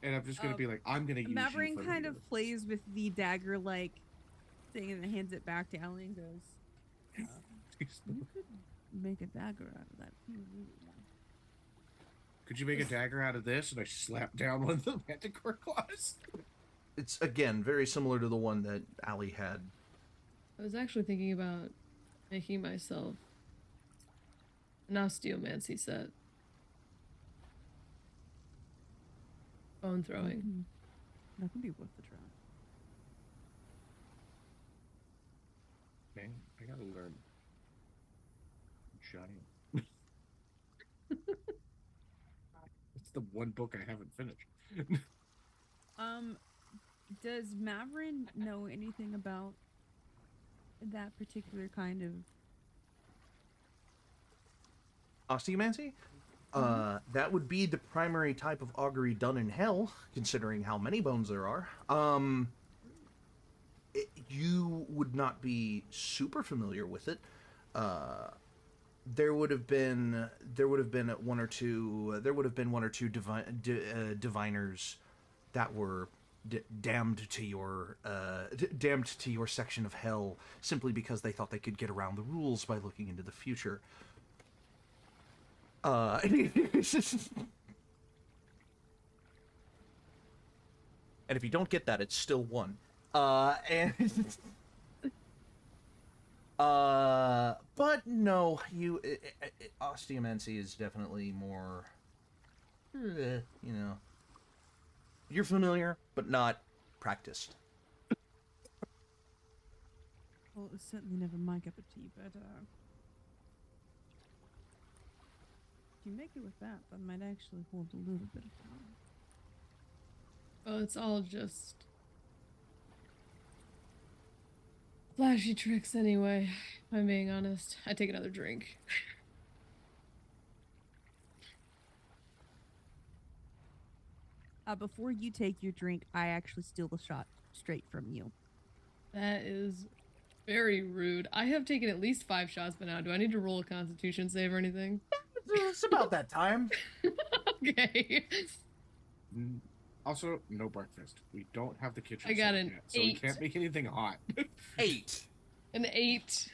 and I'm just gonna be like, I'm gonna use you Mavron for kind later. of plays with the dagger like thing and then hands it back to Allie and goes, you could make a dagger out of that. if you really want." Could you make a dagger out of this? And I slap down one of the Manticore claws. It's again very similar to the one that Allie had. I was actually thinking about making myself an osteomancy set. Bone throwing. That could be worth the try. Man, I gotta learn giant. the one book I haven't finished. Does Mavron know anything about that particular kind of Osteomancy? That would be the primary type of augury done in hell, considering how many bones there are. You would not be super familiar with it. There would have been one or two diviners that were damned to your section of hell simply because they thought they could get around the rules by looking into the future. And if you don't get that, it's still one. And but no, osteomancy is definitely more, you're familiar, but not practiced. Well, it's certainly never my cup of tea, but if you make it with that might actually hold a little bit of power. Oh, it's all just flashy tricks anyway, if I'm being honest. I take another drink. Before you take your drink, I actually steal the shot straight from you. That is very rude. I have taken at least 5 shots by now. Do I need to roll a constitution save or anything? It's about that time. Okay. Also, no breakfast. We don't have the kitchen. I got set an yet, so we 8. can't make anything hot. 8. An 8.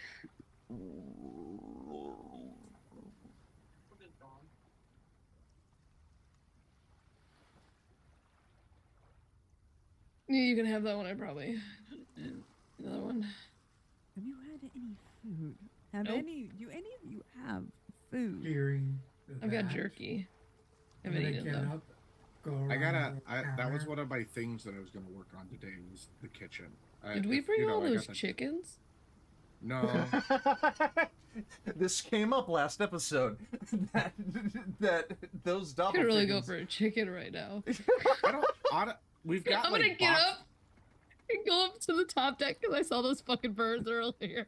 You can have that one. I probably another one. Have you had any food? Have Nope. do any of you have food? Hearing I've got that, jerky. I I'm haven't gonna eaten get though. up, go around That was the one of my things that I was going to work on today was the kitchen. Did we bring all I got those the- chickens? No. This came up last episode. that those I could really go doppelganger. for a chicken right now. We've got I'm like gonna get box- up and go up to the top deck because I saw those fucking birds earlier.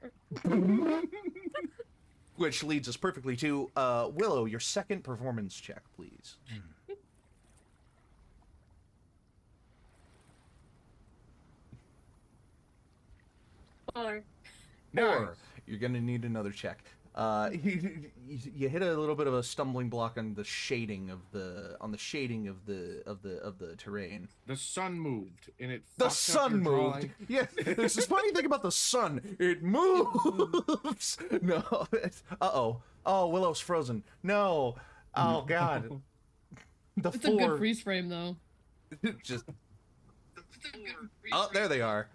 Which leads us perfectly to Willow, your second performance check, please. 4. Or you're gonna need another check. You hit a little bit of a stumbling block on the shading of the terrain. The sun moved, and it. The fucked up sun your moved. drawing. Yeah, there's this funny thing about the sun. It moves. No. Uh-oh. Oh, Willow's frozen. No. Oh God. The It's a good freeze frame though. Just. Oh, there they are.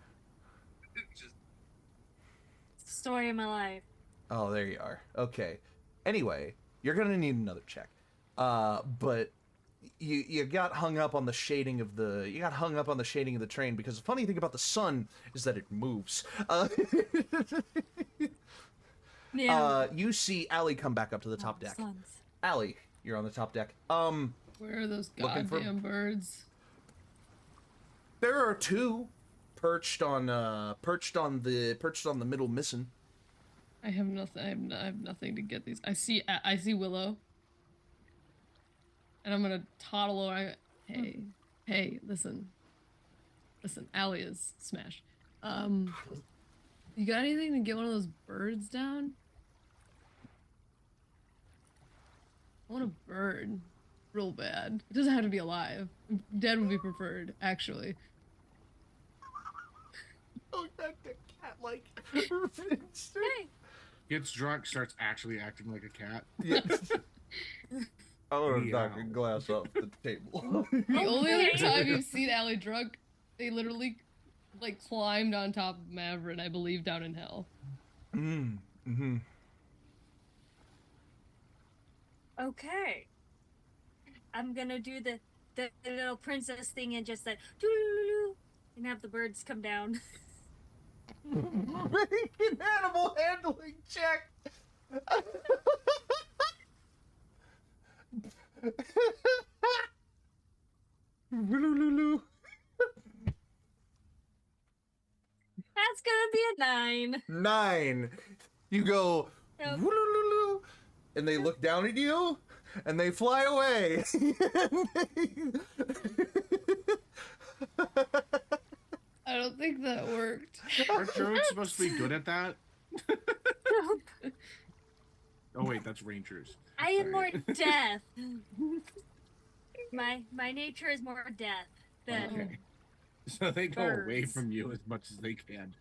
Story of my life. Oh, there you are. Okay. Anyway, you're gonna need another check. But you got hung up on the shading of the train because the funny thing about the sun is that it moves. Yeah. You see Allie come back up to the top deck. Sons. Allie, you're on the top deck. Where are those Looking for- goddamn birds? There are 2 perched on the middle missing. I have nothing. I have nothing to get these. I see Willow, and I'm gonna toddle over. Hey, listen. Allie is smashed. You got anything to get one of those birds down? I want a bird, real bad. It doesn't have to be alive. Dead would be preferred, actually. Oh, that cat-like. Hey, Gets drunk, starts actually acting like a cat. Yeah. I want to Meow. knock a glass off the table. The only other Okay. time you've seen Allie drunk, they literally like climbed on top of Mavron, I believe, down in hell. Mm-hmm. okay. I'm gonna do the little princess thing and just like doo-doo-doo-doo, and have the birds come down. Make an animal handling check. Woo-loo-loo-loo. That's gonna be a 9. 9. You go, Yep. woo-loo-loo-loo, and they look down at you, and they fly away. I don't think that worked. Aren't drones supposed to be good at that? Oh wait, that's rangers. I am more Sorry. death. My nature is more death than Okay. So they go away birds. from you as much as they can.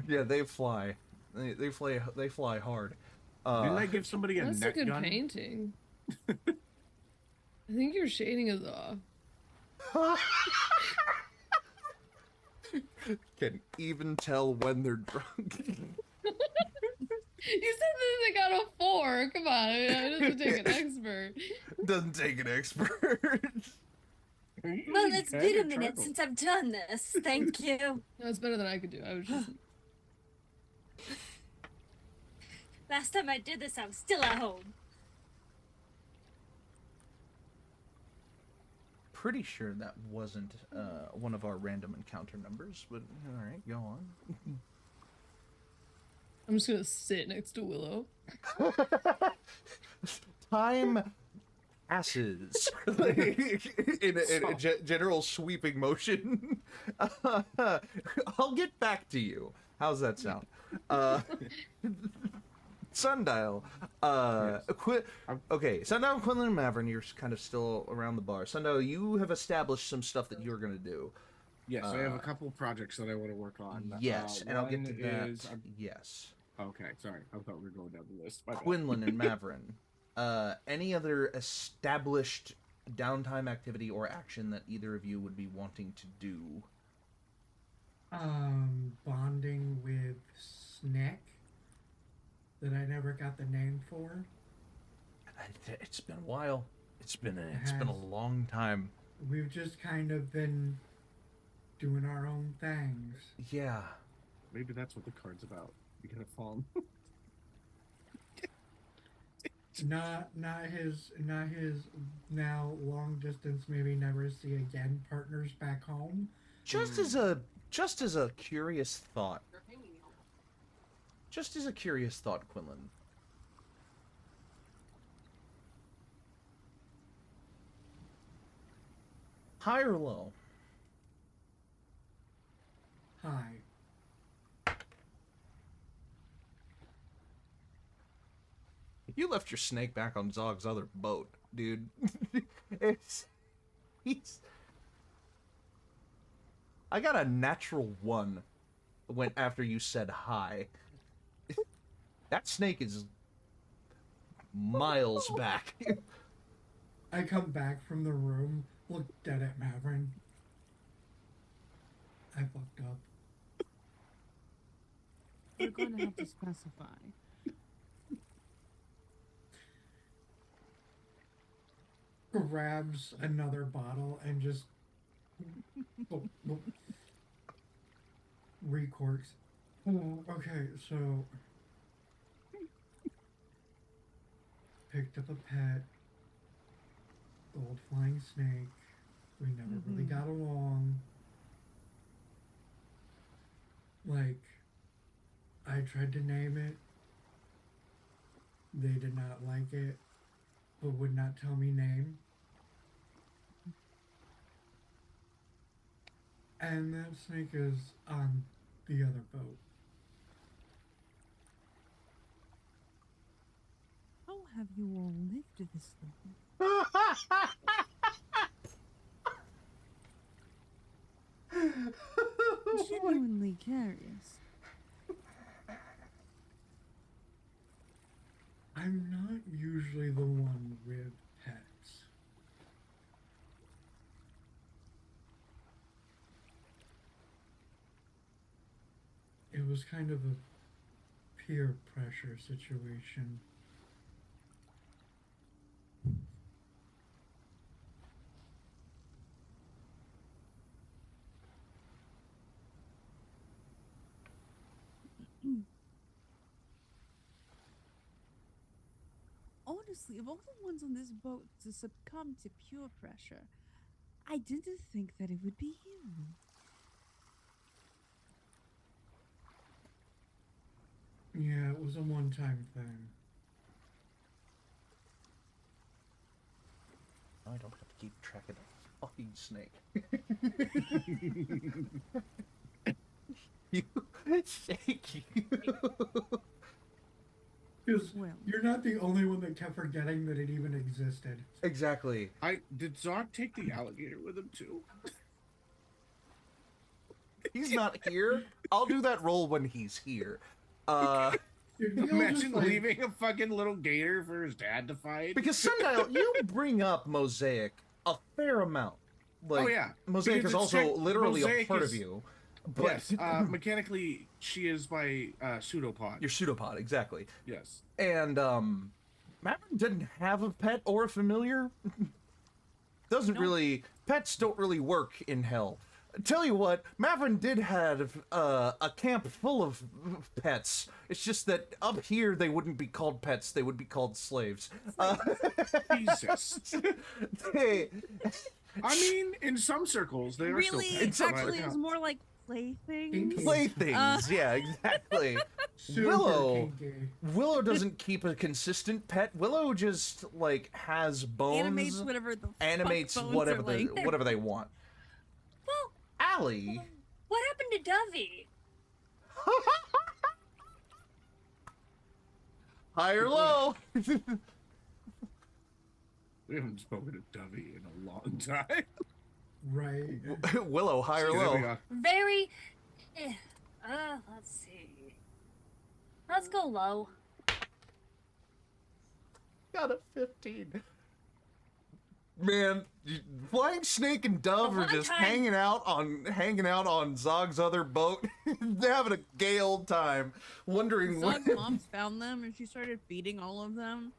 Yeah, they fly. They fly hard. Didn't I give somebody a That's a net good gun? painting. I think your shading is off. Can even tell when they're drunk. You said that they got a 4. Come on, it doesn't take an expert. Doesn't take an expert. Well, it's been a minute since I've done this. Thank you. No, it's better than I could do. I was just. Last time I did this, I was still at home. Pretty sure that wasn't one of our random encounter numbers, but all right, go on. I'm just gonna sit next to Willow. Time passes in a general sweeping motion. I'll get back to you. How's that sound? Sundial. Okay, Sundial, Quinlan, and Mavron, you're kind of still around the bar. Sundial, you have established some stuff that you're going to do. Yes, I have a couple projects that I want to work on. Yes, and I'll get to one that. is- Yes. Okay, sorry. I thought we were going down the list. My bad. Quinlan and Mavron, any other established downtime activity or action that either of you would be wanting to do? Bonding with Snick that I never got the name for. It's been a while. It's been a has. long time. We've just kind of been doing our own things. Yeah. Maybe that's what the card's about. You gotta fall. Not his now long distance, maybe never see again partners back home. Just as a curious thought. Just as a curious thought, Quinlan. High or low? Hi. You left your snake back on Zog's other boat, dude. I got a natural 1 went after you said hi. That snake is miles back. I come back from the room, look dead at Mavron. I fucked up. You're going to have to specify. Grabs another bottle and just recorks. Okay, so picked up a pet, gold flying snake. We never really got along. Like, I tried to name it. They did not like it, but would not tell me name. And that snake is on the other boat. How have you all lived this long? Genuinely curious. I'm not usually the one with pets. It was kind of a peer pressure situation. On honestly, of all the ones on this boat to succumb to pure pressure, I didn't think that it would be you. Yeah, it was a one-time thing. I don't have to keep track of that fucking snake. You thank you. Because Well. you're not the only one that kept forgetting that it even existed. Exactly. Did Zog take the alligator with him too? He's not here. I'll do that roll when he's here. Dude, Neil Imagine just, like, leaving a fucking little gator for his dad to fight. Because Sundial, you bring up Mosaic a fair amount. Like, Oh, yeah. Mosaic Because is it's also literally Mosaic a part is- of you. But Yes, mechanically, she is my pseudopod. your pseudopod, exactly. Yes. And Mavron didn't have a pet or a familiar. Doesn't really. Pets don't really work in hell. Tell you what, Mavron did have a camp full of pets. It's just that up here they wouldn't be called pets; they would be called slaves. Jesus. They, I mean, in some circles, they are Really? still pets, but- Actually, it was more like playthings. Kinky. playthings, yeah, exactly. super Willow. kinky. Willow doesn't keep a consistent pet. Willow just like has bones, Animates whatever the animates fuck bones whatever are they like. whatever they want. Well, Allie. what happened to Dovey? High or low? We haven't spoken to Dovey in a long time. Right. Willow, high or There we low? go. Very. Let's see. Let's go low. Got a 15. Man, Flying Snake and Dove are One just time- hanging out on Zog's other boat. They're having a gay old time, wondering Zog's what. mom's found them and she started feeding all of them.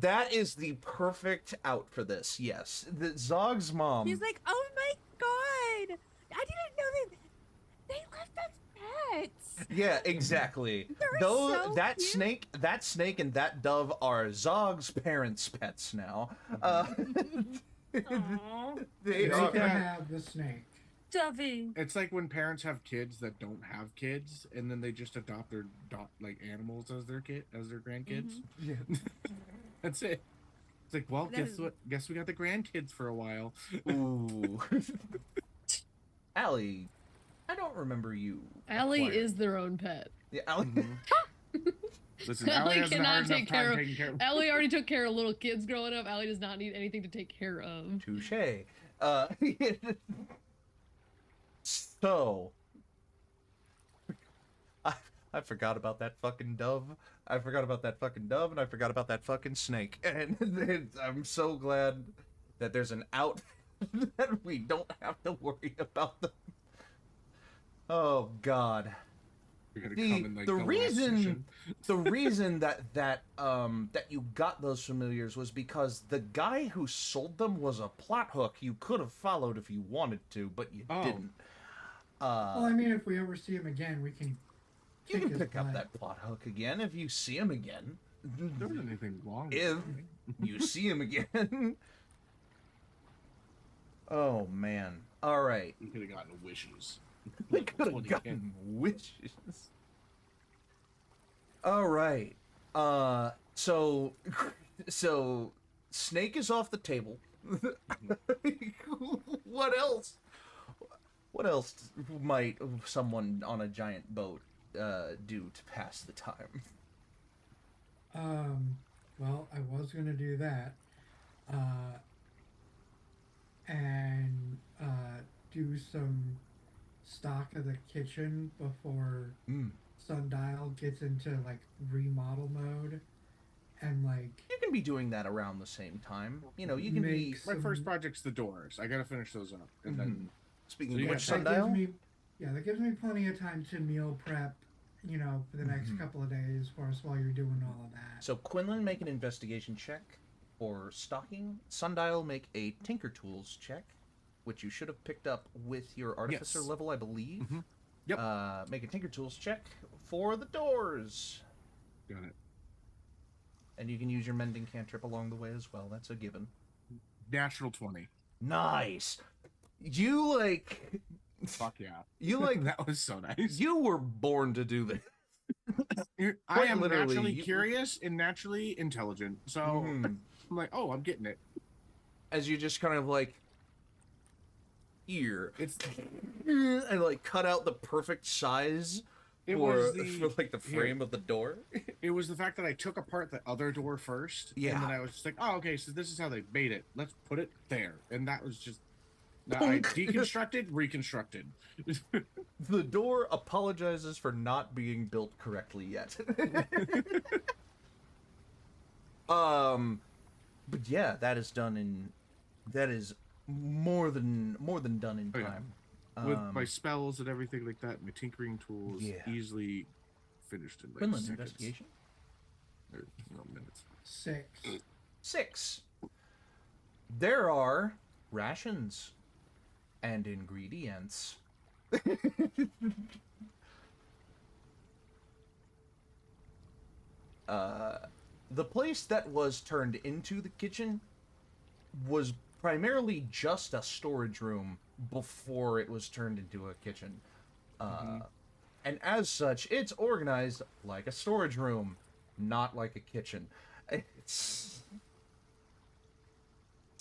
That is the perfect out for this. Yes, the Zog's mom. He's like, oh my god! I didn't know that they left us pets! Yeah, exactly. They're Though so that cute. snake and that dove are Zog's parents' pets now. Aww. They They are. can have the snake. Dovey. It's like when parents have kids that don't have kids, and then they just adopt their like animals as their grandkids. Yeah. That's it. It's like, well, That guess is- what? Guess we got the grandkids for a while. Ooh. Allie, I don't remember you. Allie acquiring- is their own pet. Yeah, Allie. Listen, Allie Allie has a cannot hard enough take time care of- taking care of. Allie already took care of little kids growing up. Allie does not need anything to take care of. Touche. So, I forgot about that fucking dove. I forgot about that fucking dove, and I forgot about that fucking snake. And I'm so glad that there's an out that we don't have to worry about them. Oh God. You're gonna come in like The last reason session. the reason that you got those familiars was because the guy who sold them was a plot hook you could have followed if you wanted to, but you Oh. didn't. Well, I mean, if we ever see him again, we can. You kick can his pick up butt. that plot hook again if you see him again. There wasn't anything wrong with If it. you see him again. Oh man. All right. You could have gotten wishes. We could have 20K. gotten wishes. All right. So Snake is off the table. What else? What else might someone on a giant boat do to pass the time? Well, I was gonna do that. And do some stock of the kitchen before Sundial gets into like remodel mode, and like You can be doing that around the same time. You know, you can be Makes- My first Some- project's the doors. I gotta finish those up, and then speaking So you of got which, that that gives Sundial. me, yeah, that gives me plenty of time to meal prep, you know, for the next couple of days for us while you're doing all of that. So Quinlan, make an investigation check for stalking. Sundial, make a Tinker Tools check, which you should have picked up with your Artificer Yes. level, I believe. Yep. Make a Tinker Tools check for the doors. got it. And you can use your mending cantrip along the way as well. That's a given. Natural 20. Nice. You like. Fuck yeah. You like. That was so nice. You were born to do this. I Quite am literally, naturally you- curious and naturally intelligent. So Mhm. I'm like, oh, I'm getting it. As you just kind of like. Ear. It's And like cut out the perfect size it for, was the for like the frame of the door. it was the fact that I took apart the other door first. Yeah. And then I was just like, oh, okay, so this is how they made it. Let's put it there. And that was just I deconstructed, reconstructed. The door apologizes for not being built correctly yet. But yeah, that is done in. That is more than done in Oh, yeah. time. With my spells and everything like that, my tinkering tools Yeah. easily finished in like Quinlan, seconds. investigation. Or, no, minutes. 6. 6. There are rations and ingredients. The place that was turned into the kitchen was primarily just a storage room before it was turned into a kitchen. And as such, it's organized like a storage room, not like a kitchen. It's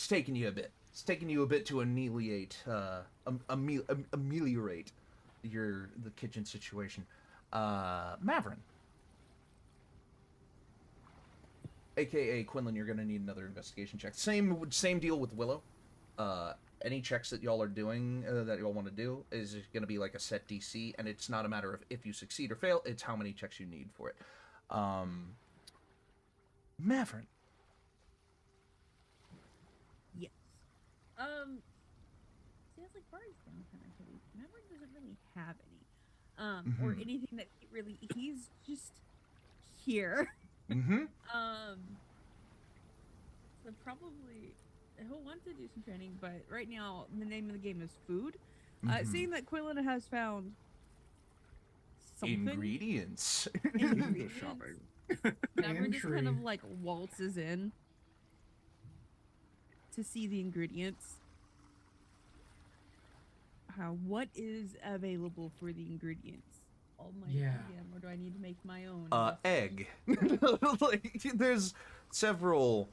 taking you a bit. It's taking you a bit to ameliorate the kitchen situation. Mavron, aka Quinlan, you're gonna need another investigation check. Same deal with Willow. Any checks that y'all are doing that y'all want to do is gonna be like a set DC, and it's not a matter of if you succeed or fail. It's how many checks you need for it. Mavron. Yes. Sounds like Barry's down kind of heavy. Maverick doesn't really have any. Or anything that he's just here. Mm-hmm. So probably he'll want to do some training, but right now the name of the game is food. Seeing that Quinlan has found something. Ingredients. Ingredients. Shopping. Maverick just kind of Entry. like waltzes in to see the ingredients. What is available for the ingredients? All my Yeah. or do I need to make my own? Egg. Like, there's several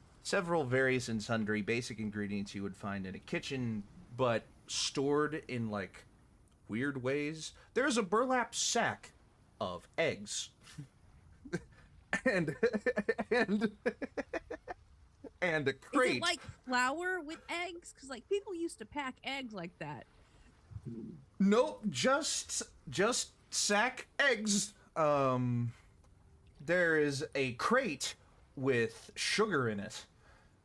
various and sundry basic ingredients you would find in a kitchen, but stored in like weird ways. There's a burlap sack of eggs. and a crate. Is it like flour with eggs? Because like people used to pack eggs like that. Nope, just sack eggs. There is a crate with sugar in it.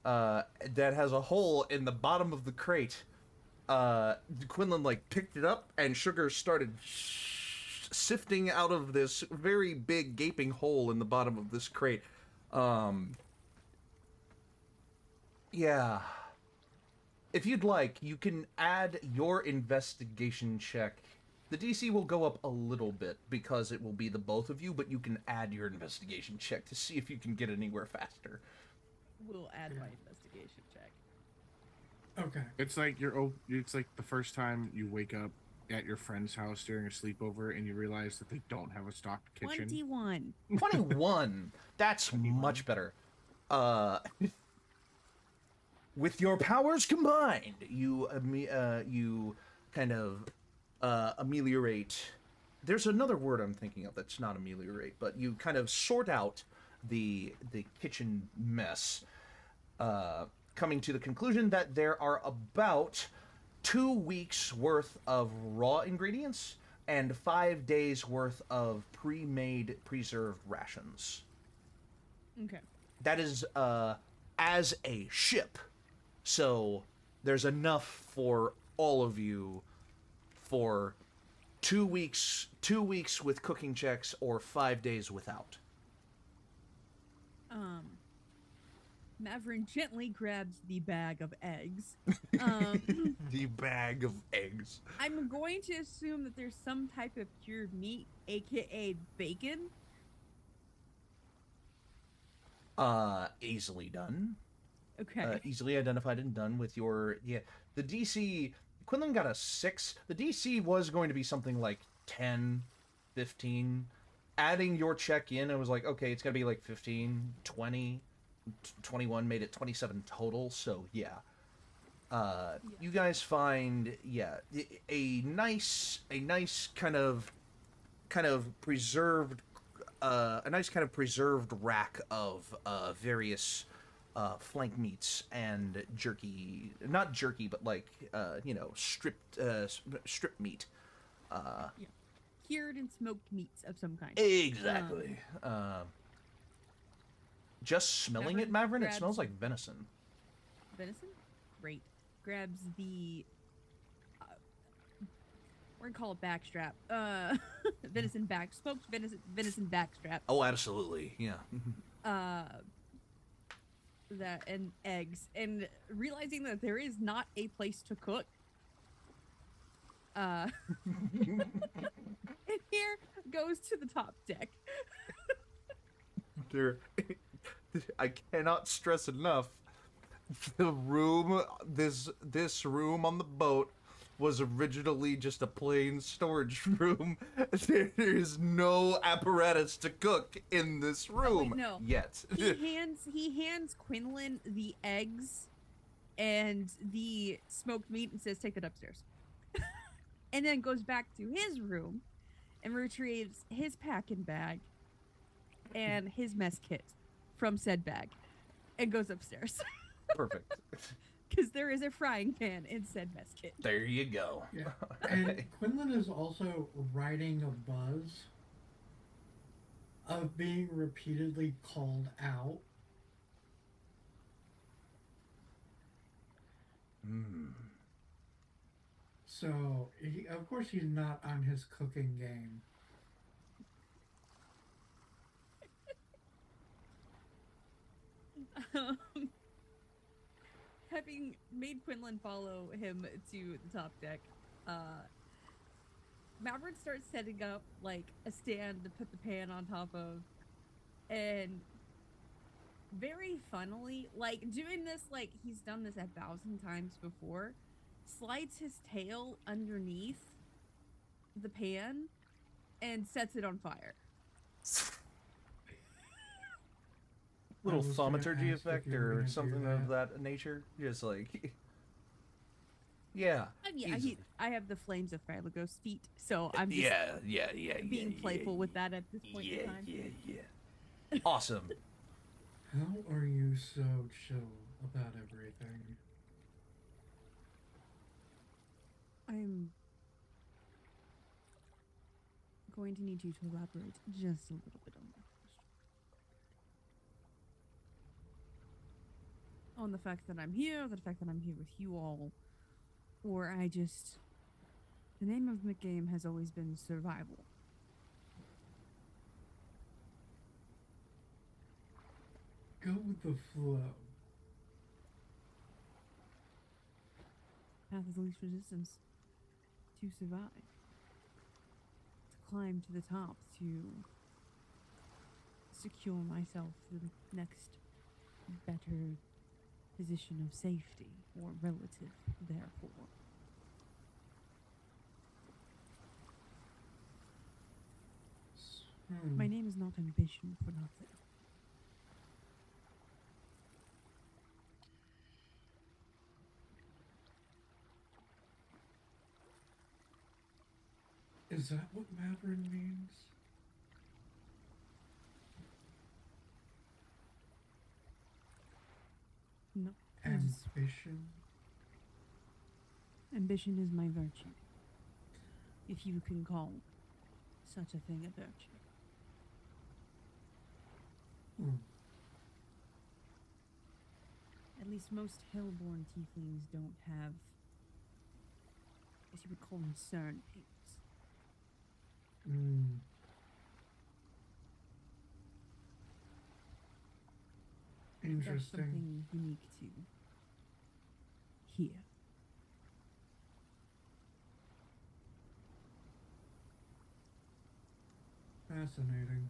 That has a hole in the bottom of the crate. Quinlan like picked it up, and sugar started sifting out of this very big gaping hole in the bottom of this crate. Yeah. If you'd like, you can add your investigation check. The DC will go up a little bit because it will be the both of you, but you can add your investigation check to see if you can get anywhere faster. We'll add my investigation check. Okay. It's like it's like the first time you wake up at your friend's house during a sleepover and you realize that they don't have a stocked kitchen. 21. 21. That's much better. With your powers combined, you kind of ameliorate. There's another word I'm thinking of that's not ameliorate, but you kind of sort out the kitchen mess, coming to the conclusion that there are about 2 weeks worth of raw ingredients and 5 days worth of pre-made preserved rations. Okay. That is as a ship. So there's enough for all of you for 2 weeks with cooking checks or 5 days without. Mavron gently grabs the bag of eggs. The bag of eggs. I'm going to assume that there's some type of cured meat, aka bacon. Easily done. Okay. Easily identified and done with your the DC. Quinlan got a 6. The DC was going to be something like 10, 15. Adding your check in, I was like, okay, it's gonna be like 15, 20, 21, made it 27 total. So yeah. You guys find a nice kind of preserved rack of various flank meats and jerky, not jerky, but like stripped meat. Cured and smoked meats of some kind. Exactly. Just smelling it, Mavron, it grabs- smells like venison. Venison? Great. Grabs the we're gonna call it backstrap. Venison back smoked venison backstrap. Oh, absolutely. Yeah. That and eggs. And realizing that there is not a place to cook. And here goes to the top deck. I cannot stress enough. The room, this room on the boat was originally just a plain storage room. There is no apparatus to cook in this room no. yet. He hands Quinlan the eggs and the smoked meat and says, "Take that upstairs." And then goes back to his room and retrieves his packing bag and his mess kit from said bag and goes upstairs. Perfect. Because there is a frying pan in said mess kit. There you go. Yeah. And Quinlan is also riding a buzz of being repeatedly called out. So, of course, he's not on his cooking game. Having made Quinlan follow him to the top deck, Mavron starts setting up like a stand to put the pan on top of, and very funnily, like doing this like he's done this 1,000 times before, slides his tail underneath the pan and sets it on fire. Little I was gonna thaumaturgy ask if effect you were or gonna do something of that nature. Just like, yeah. Yeah, easily. I have the flames of Fraglegos feet, so I'm just being playful with that at this point in time. Yeah. Awesome. How are you so chill about everything? I'm going to need you to elaborate just a little bit on that question. On the fact that I'm here, the fact that I'm here with you all, or the name of the game has always been survival. Go with the flow. Path of the least resistance to survive. To climb to the top, to secure myself the next better position of safety, or relative, therefore. My name is not ambition for nothing. Is that what Mavron means? No. Ambition? Ambition is my virtue. If you can call such a thing a virtue. At least most hellborn tieflings don't have, as you would call them, surnames. That's Interesting. something unique to here. Fascinating.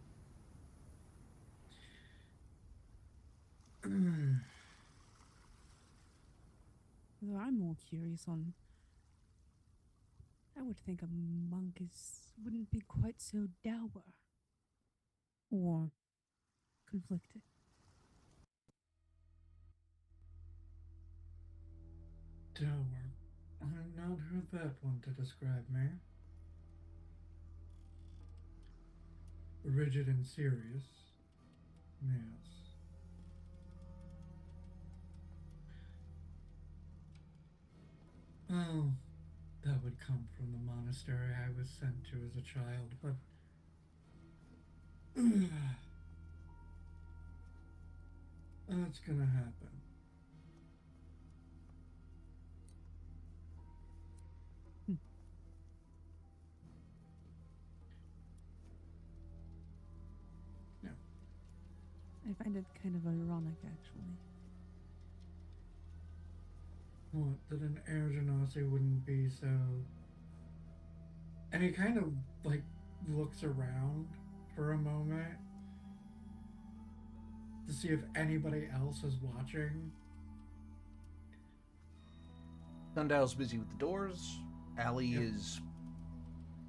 I'm more curious on. I would think a monk wouldn't be quite so dour or conflicted. Dour. I've not heard that one to describe me. Rigid and serious. Yes. Oh, that would come from the monastery I was sent to as a child, but that's gonna happen. I find it kind of ironic, actually. What, that an air genasi wouldn't be so... And he kind of, like, looks around for a moment to see if anybody else is watching. Sundial's busy with the doors. Allie is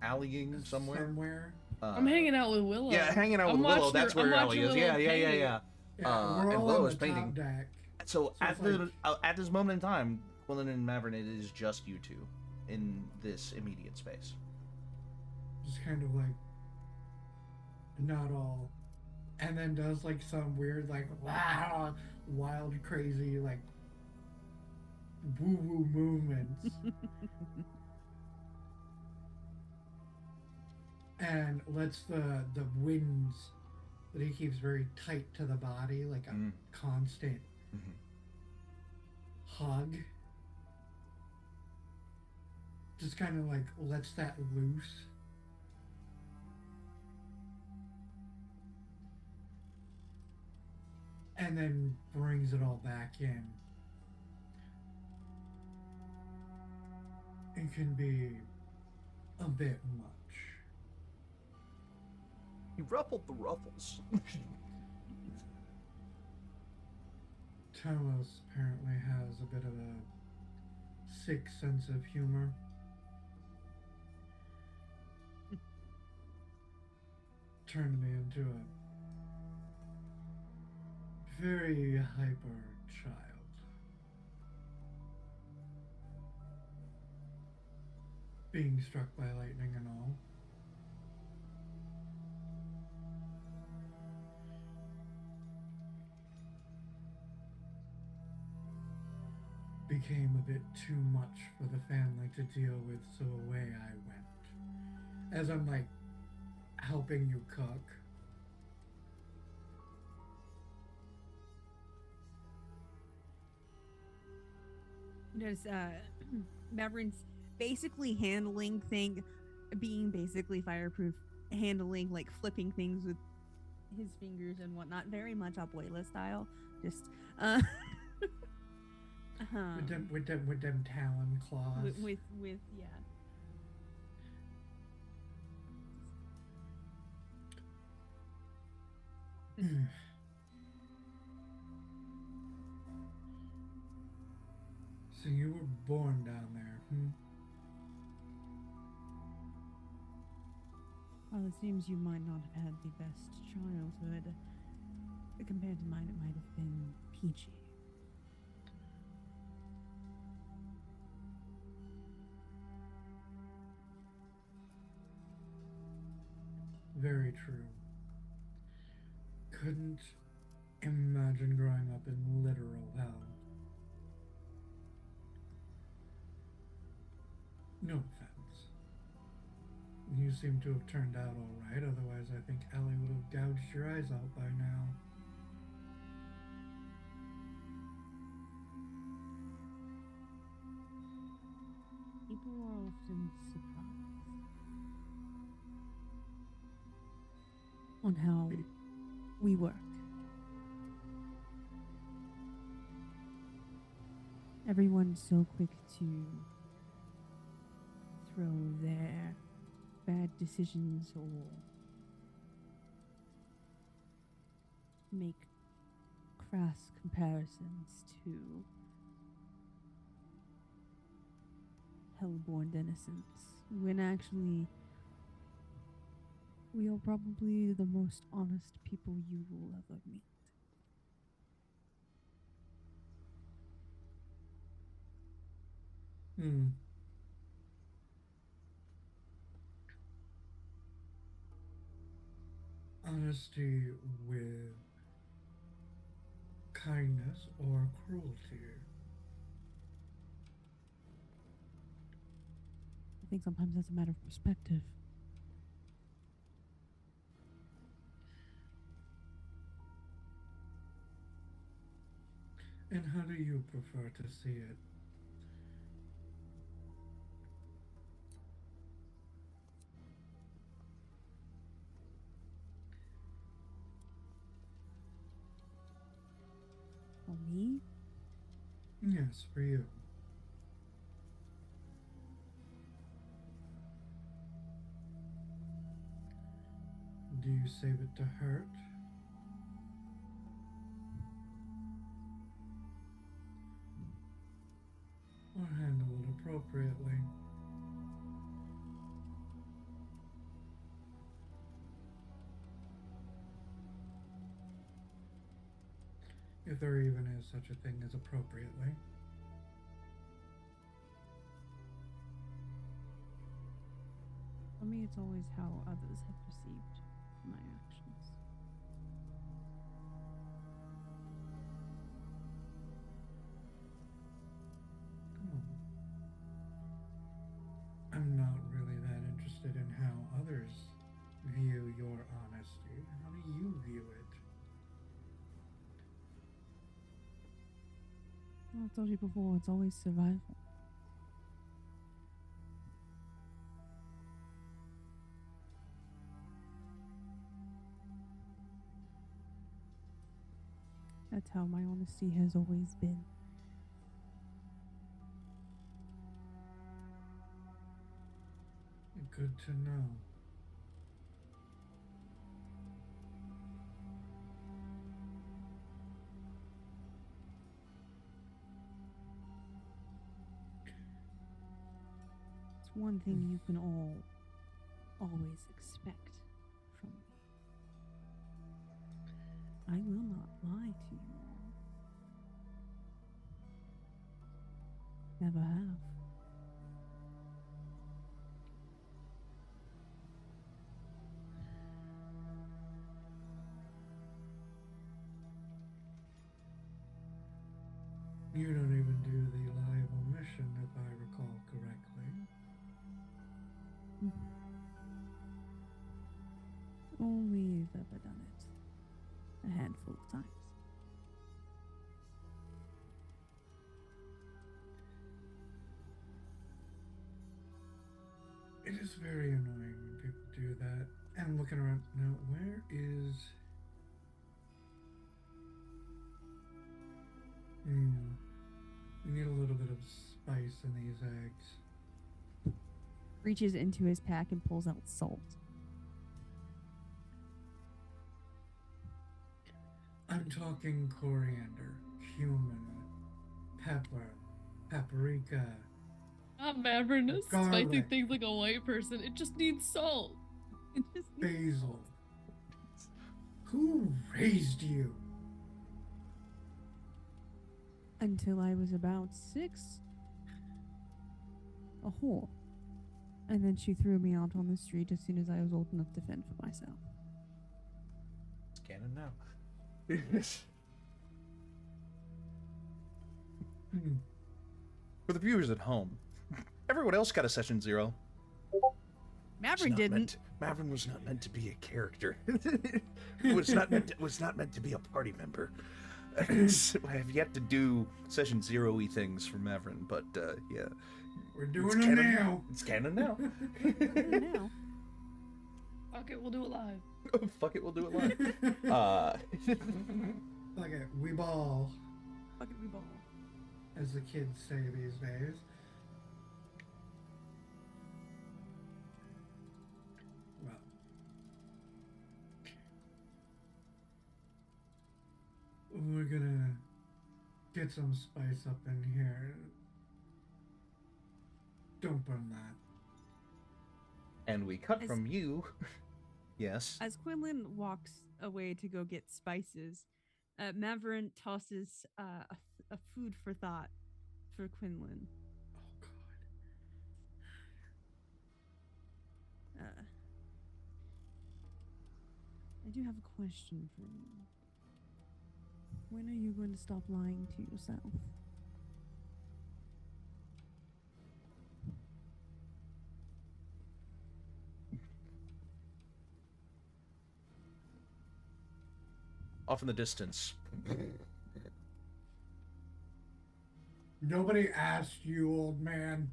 alleying somewhere. I'm hanging out with Willow. Yeah, hanging out with Willow. That's where Allie is. Yeah. Yeah, we're and all Willow on is the painting. top deck. So at it's at this moment in time, Quinlan and Mavron, it is just you two in this immediate space. Just kind of like, not all. And then does like some weird, like, wow, wild, crazy, like, woo-woo movements. And lets the winds that he keeps very tight to the body, like a constant hug. Just kind of like lets that loose. And then brings it all back in. It can be a bit much. You ruffled the ruffles. Talos apparently has a bit of a sick sense of humor. Turned me into a very hyper child. Being struck by lightning and all. Became a bit too much for the family to deal with, so away I went. As I'm like helping you cook. Notice Mavron's basically being basically fireproof, handling, like flipping things with his fingers and whatnot, very much Dweler style. Just With them talon claws. with yeah. So you were born down there, Well, it seems you might not have had the best childhood. Compared to mine, it might have been peachy. Very true. Couldn't imagine growing up in literal hell. No offense. You seem to have turned out alright, otherwise I think Ellie would have gouged your eyes out by now. People are often surprised on how we work. Everyone's so quick to throw their bad decisions or make crass comparisons to hellborn denizens, when actually we are probably the most honest people you will ever meet. Hmm. Honesty with kindness or cruelty. I think sometimes that's a matter of perspective. And how do you prefer to see it? For me, Yes, for you. Do you save it to hurt? Or handle it appropriately? If there even is such a thing as appropriately. for me, it's always how others have perceived my actions. I'm not really that interested in how others view your honesty. How do you view it? Well, I told you before, it's always survival. That's how my honesty has always been. Good to know. It's one thing you can all always expect from me. I will not lie to you all. Never have. You don't even do the live omission, if I recall correctly. Only I've ever done it a handful of times. It is very annoying when people do that. And I'm looking around now. Where is? We need a little bit of spice in these eggs. Reaches into his pack and pulls out salt. I'm talking coriander, cumin, pepper, paprika. Not Mavron is spicy Garlic. things like a white person. It just needs salt. It just Basil. Who raised you? until I was about 6. A whore. And then she threw me out on the street as soon as I was old enough to fend for myself. It's canon now. For the viewers at home, everyone else got a session 0. Mavron didn't. Mavron was not meant to be a character. was not meant to be a party member. I have yet to do session 0-y things for Mavron, but yeah. We're doing it now. It's canon now. Now. Fuck it, we'll do it live. Fuck it, we'll do it live. Fuck it, we ball, Fuck it, we ball. as the kids say these days. Well, we're gonna get some spice up in here. Don't burn that. And we cut As- from you. Yes. As Quinlan walks away to go get spices, Mavron tosses a food for thought for Quinlan. Oh God. I do have a question for you. When are you going to stop lying to yourself? Off in the distance. Nobody asked you, old man.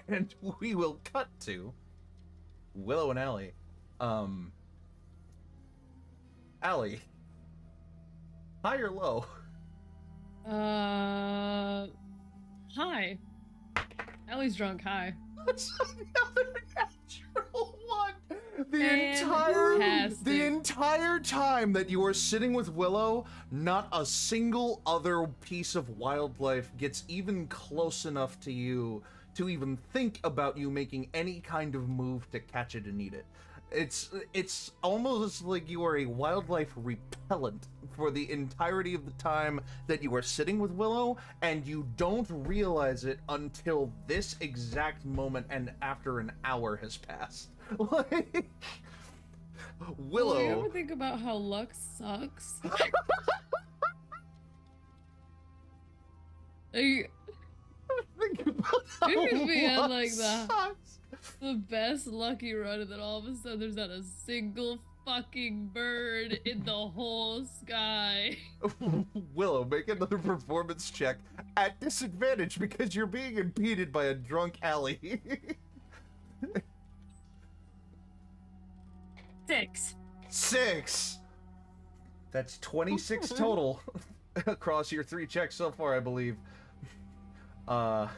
And we will cut to Willow and Allie. Allie. High or low? Hi. Allie's drunk. Hi. That's another natural one. The Fantastic. entire time that you are sitting with Willow, not a single other piece of wildlife gets even close enough to you to even think about you making any kind of move to catch it and eat it. It's almost like you are a wildlife repellent for the entirety of the time that you are sitting with Willow, and you don't realize it until this exact moment and after an hour has passed. Like, Willow. Do you ever think about how luck sucks? Like, Think about how Maybe we had, luck like, sucks. the best lucky run, and then all of a sudden there's not a single fucking bird in the whole sky. Willow, make another performance check at disadvantage because you're being impeded by a drunk Allie. 6. 6. That's 26 total across your 3 checks so far, I believe. The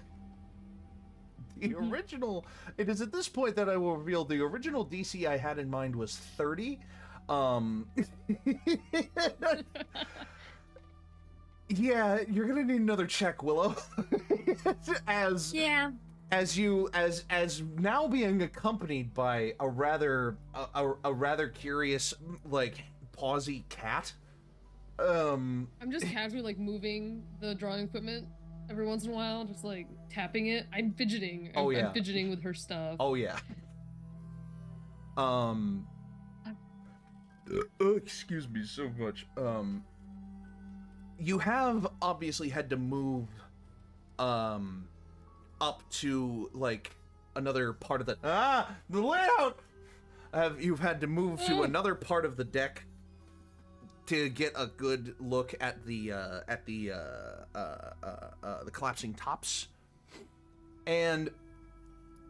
original, it is at this point that I will reveal the original DC I had in mind was 30. Yeah, you're gonna need another check, Willow. as now being accompanied by a rather curious, like, pawsy cat. I'm just casually like moving the drawing equipment every once in a while, just like tapping it. I'm fidgeting. Oh, yeah. I'm fidgeting with her stuff. Oh yeah. Excuse me so much. You have obviously had to move up to like another part of the layout. You've had to move to another part of the deck to get a good look at the collapsing tops, and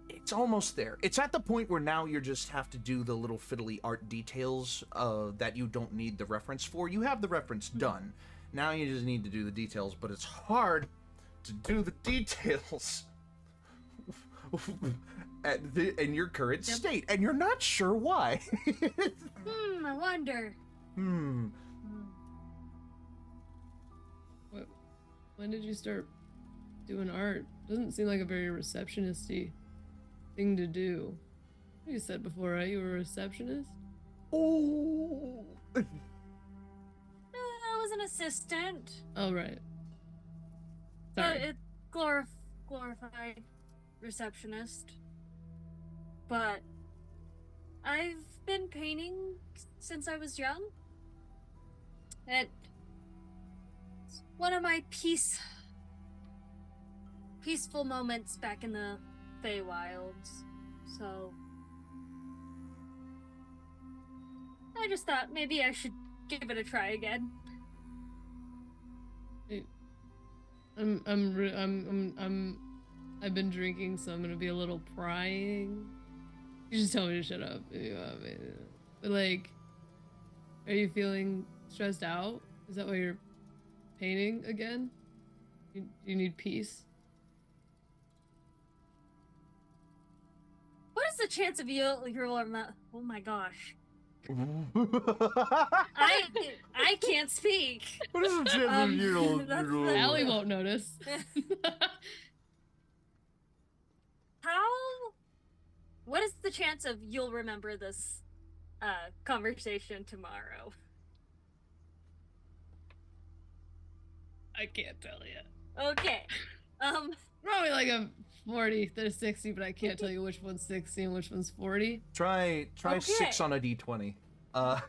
it's almost there. It's at the point where now you just have to do the little fiddly art details that you don't need the reference for. You have the reference done. Now you just need to do the details, but it's hard to do the details in your current state, and you're not sure why. I wonder. When did you start doing art? Doesn't seem like a very receptionist-y thing to do. You said before, right? You were a receptionist? Oh. I was an assistant. Oh, right. Sorry. It glorified receptionist. But I've been painting since I was young. It's one of my peaceful moments back in the Feywilds. So I just thought maybe I should give it a try again. I've been drinking, so I'm gonna be a little prying. You just tell me to shut up. But like, are you feeling stressed out? Is that why you're painting again? You need peace? What is the chance of you? Oh my gosh. I can't speak. What is a chance of that's you? the- Allie won't notice. What is the chance of you'll remember this conversation tomorrow? I can't tell you. Okay. Probably like a 40, there's 60, but I can't tell you which one's 60 and which one's 40. Try Okay. 6 on a d20. I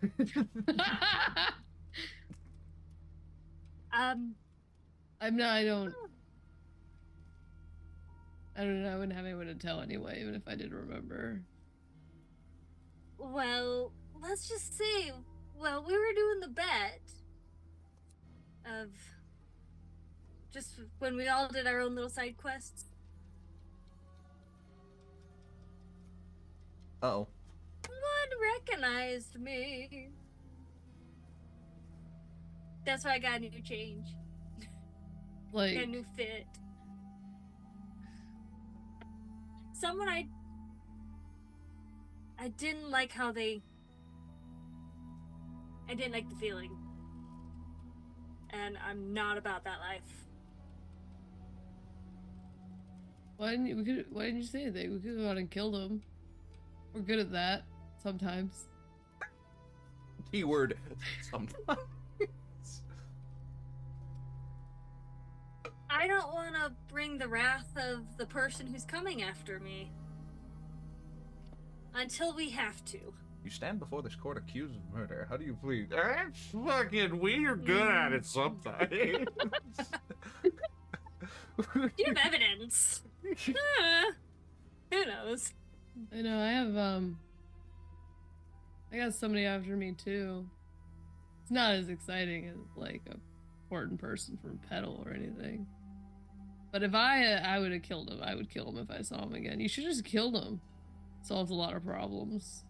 don't know, I don't know, I wouldn't have anyone to tell anyway, even if I did remember. Well, let's just say, well, we were doing the bet of just when we all did our own little side quests. Uh-oh. One recognized me. That's why I got a new change. Like, Got a new fit. Someone I didn't like how they... I didn't like the feeling. And I'm not about that life. why didn't you say anything? We could go out and kill them. We're good at that, sometimes. Keyword sometimes. I don't want to bring the wrath of the person who's coming after me. Until we have to. You stand before this court accused of murder. How do you plead? That's fucking we're good at it sometimes. Do you have evidence? Who knows? I know, I got somebody after me too. It's not as exciting as like a important person from Petal or anything. But if I would have killed him, I would kill him if I saw him again. You should just kill him. Solves a lot of problems.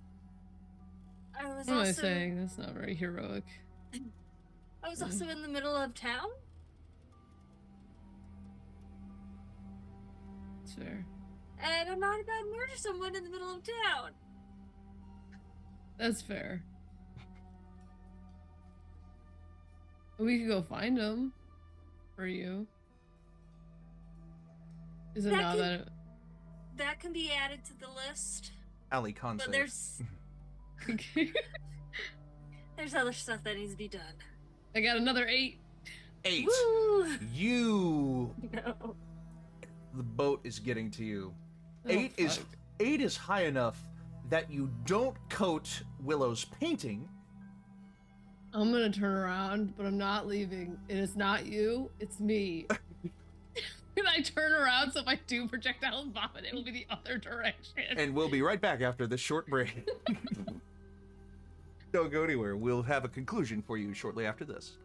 I was What am I also saying? That's not very heroic. I was also in the middle of town. It's fair. And I'm not about to murder someone in the middle of town. That's fair. We could go find him for you. Is it That not can- that? That can be added to the list. Ali con But save. there's other stuff that needs to be done. I got another 8. 8. Woo! You. No. The boat is getting to you. Oh, 8 fuck. is high enough that you don't coat Willow's painting. I'm gonna turn around, but I'm not leaving. It is not you, it's me. And I turn around, so if I do projectile vomit, it will be the other direction. And we'll be right back after this short break. Don't go anywhere. We'll have a conclusion for you shortly after this.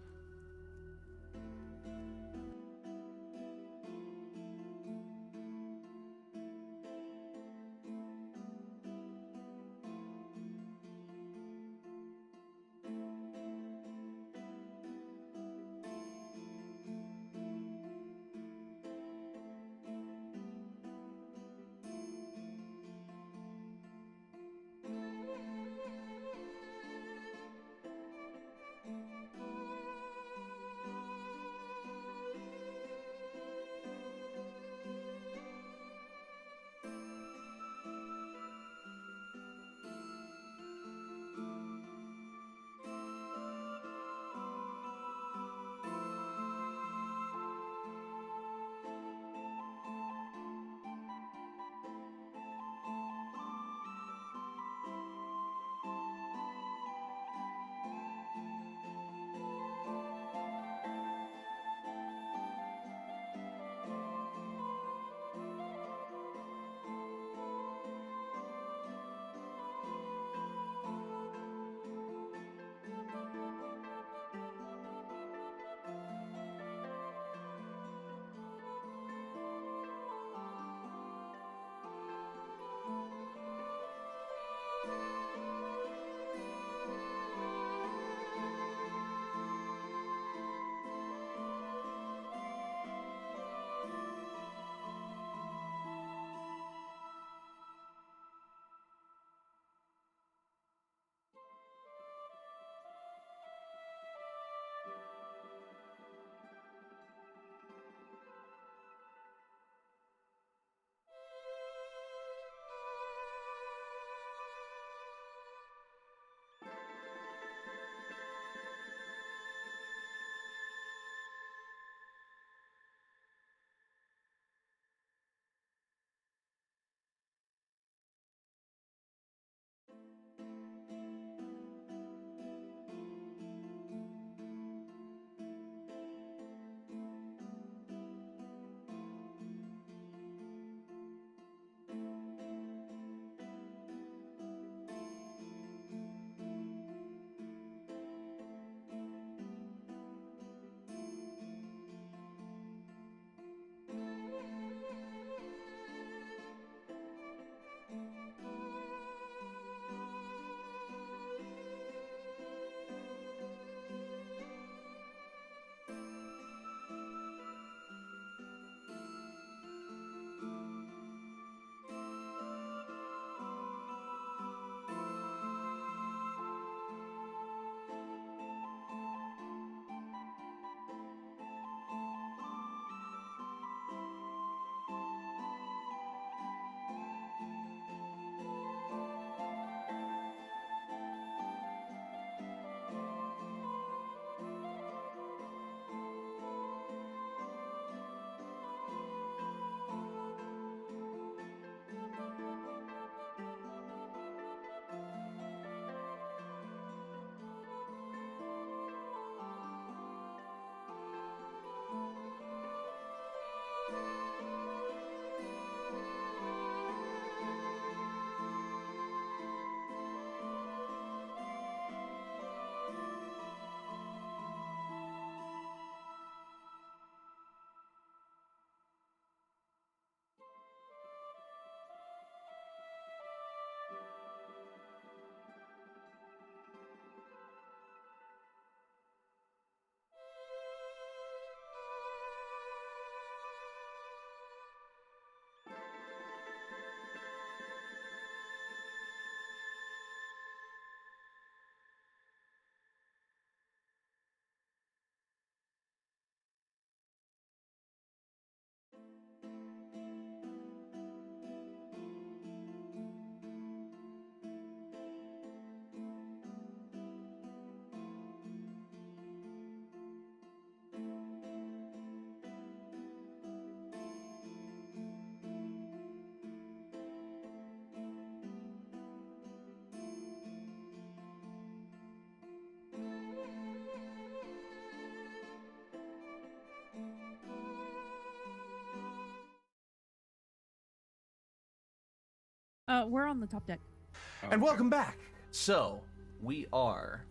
we're on the top deck. Oh, And okay. welcome back. So, we are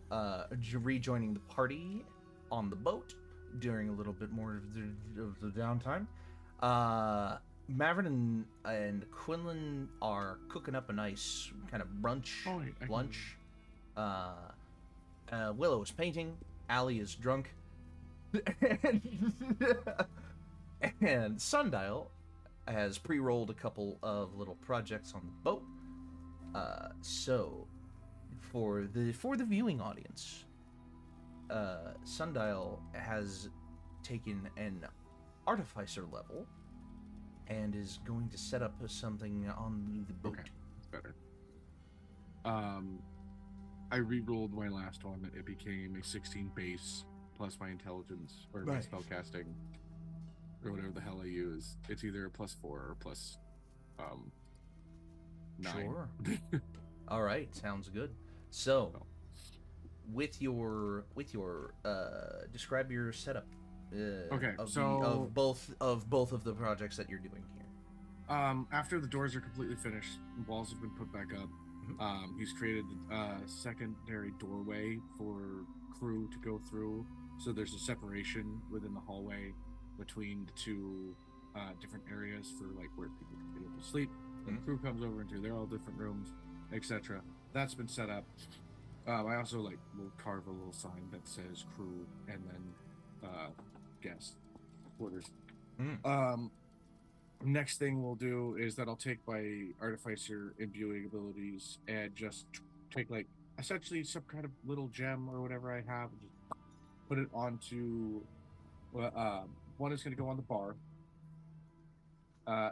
rejoining the party on the boat during a little bit more of the downtime. Mavron and Quinlan are cooking up a nice kind of brunch, Oh, wait, I can- lunch. Willow is painting. Allie is drunk. And Sundial has pre-rolled a couple of little projects on the boat. So, for the viewing audience, Sundial has taken an artificer level and is going to set up something on the boat. Okay, that's better. I re-rolled my last one. It became a 16 base plus my intelligence or my Right. spellcasting or whatever the hell I use. It's either a +4 or plus 9. Sure. All right, sounds good. So, with your describe your setup. Okay, of so- of both of the projects that you're doing here. After the doors are completely finished, walls have been put back up. He's created a secondary doorway for crew to go through, so there's a separation within the hallway between the two different areas for like where people can be able to sleep. When the crew comes over into, they're all different rooms, etc. That's been set up. I also will carve a little sign that says crew and then guest quarters. Next thing we'll do is that I'll take my artificer imbuing abilities and just take essentially some kind of little gem or whatever I have and just put it onto one is going to go on the bar,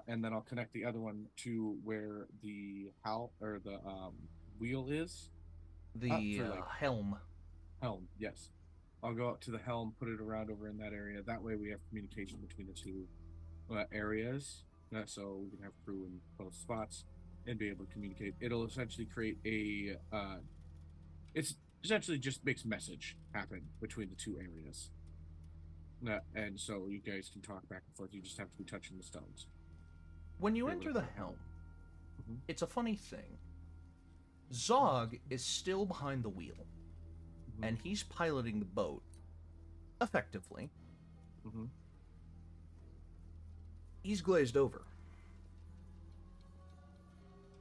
and then I'll connect the other one to where the wheel is. The for, helm. Helm, yes. I'll go up to the helm, put it around over in that area. That way we have communication between the two areas, so we can have crew in both spots and be able to communicate. It'll essentially create a it's essentially just makes message happen between the two areas, and so you guys can talk back and forth. You just have to be touching the stones. When you Yeah, enter but- the helm, Mhm. it's a funny thing. Zog is still behind the wheel, and he's piloting the boat effectively. Mhm. He's glazed over.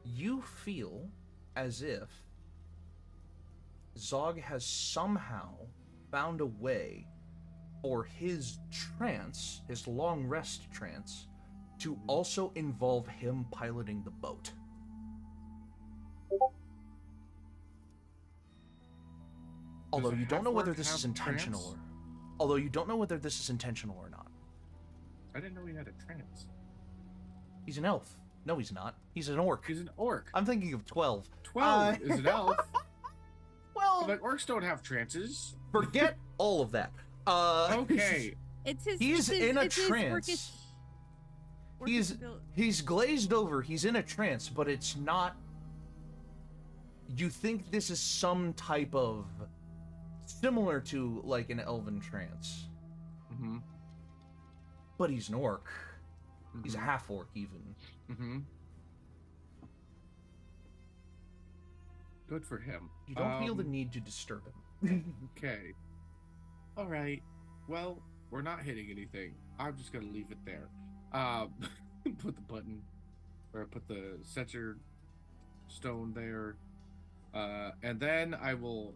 You feel as if Zog has somehow found a way for his trance, his long rest trance, to also involve him piloting the boat. Although a you don't know whether half-orc this is have intentional trance? although you don't know whether this is intentional or not. I didn't know he had a trance. He's an elf. No, he's not. He's an orc. He's an orc. I'm thinking of 12. 12 is an elf. Well, But orcs don't have trances. forget all of that. Okay. It's his. He's it's his, in a it's his trance. orcish abil- He's glazed over. He's in a trance, but it's not. You think this is some type of similar to like an elven trance, Mm-hmm. but he's an orc. He's a half orc even. Mm-hmm. Good for him. You don't feel the need to disturb him. Okay. All right. Well, we're not hitting anything. I'm just gonna leave it there. Put the button, or put the sensor stone there, and then I will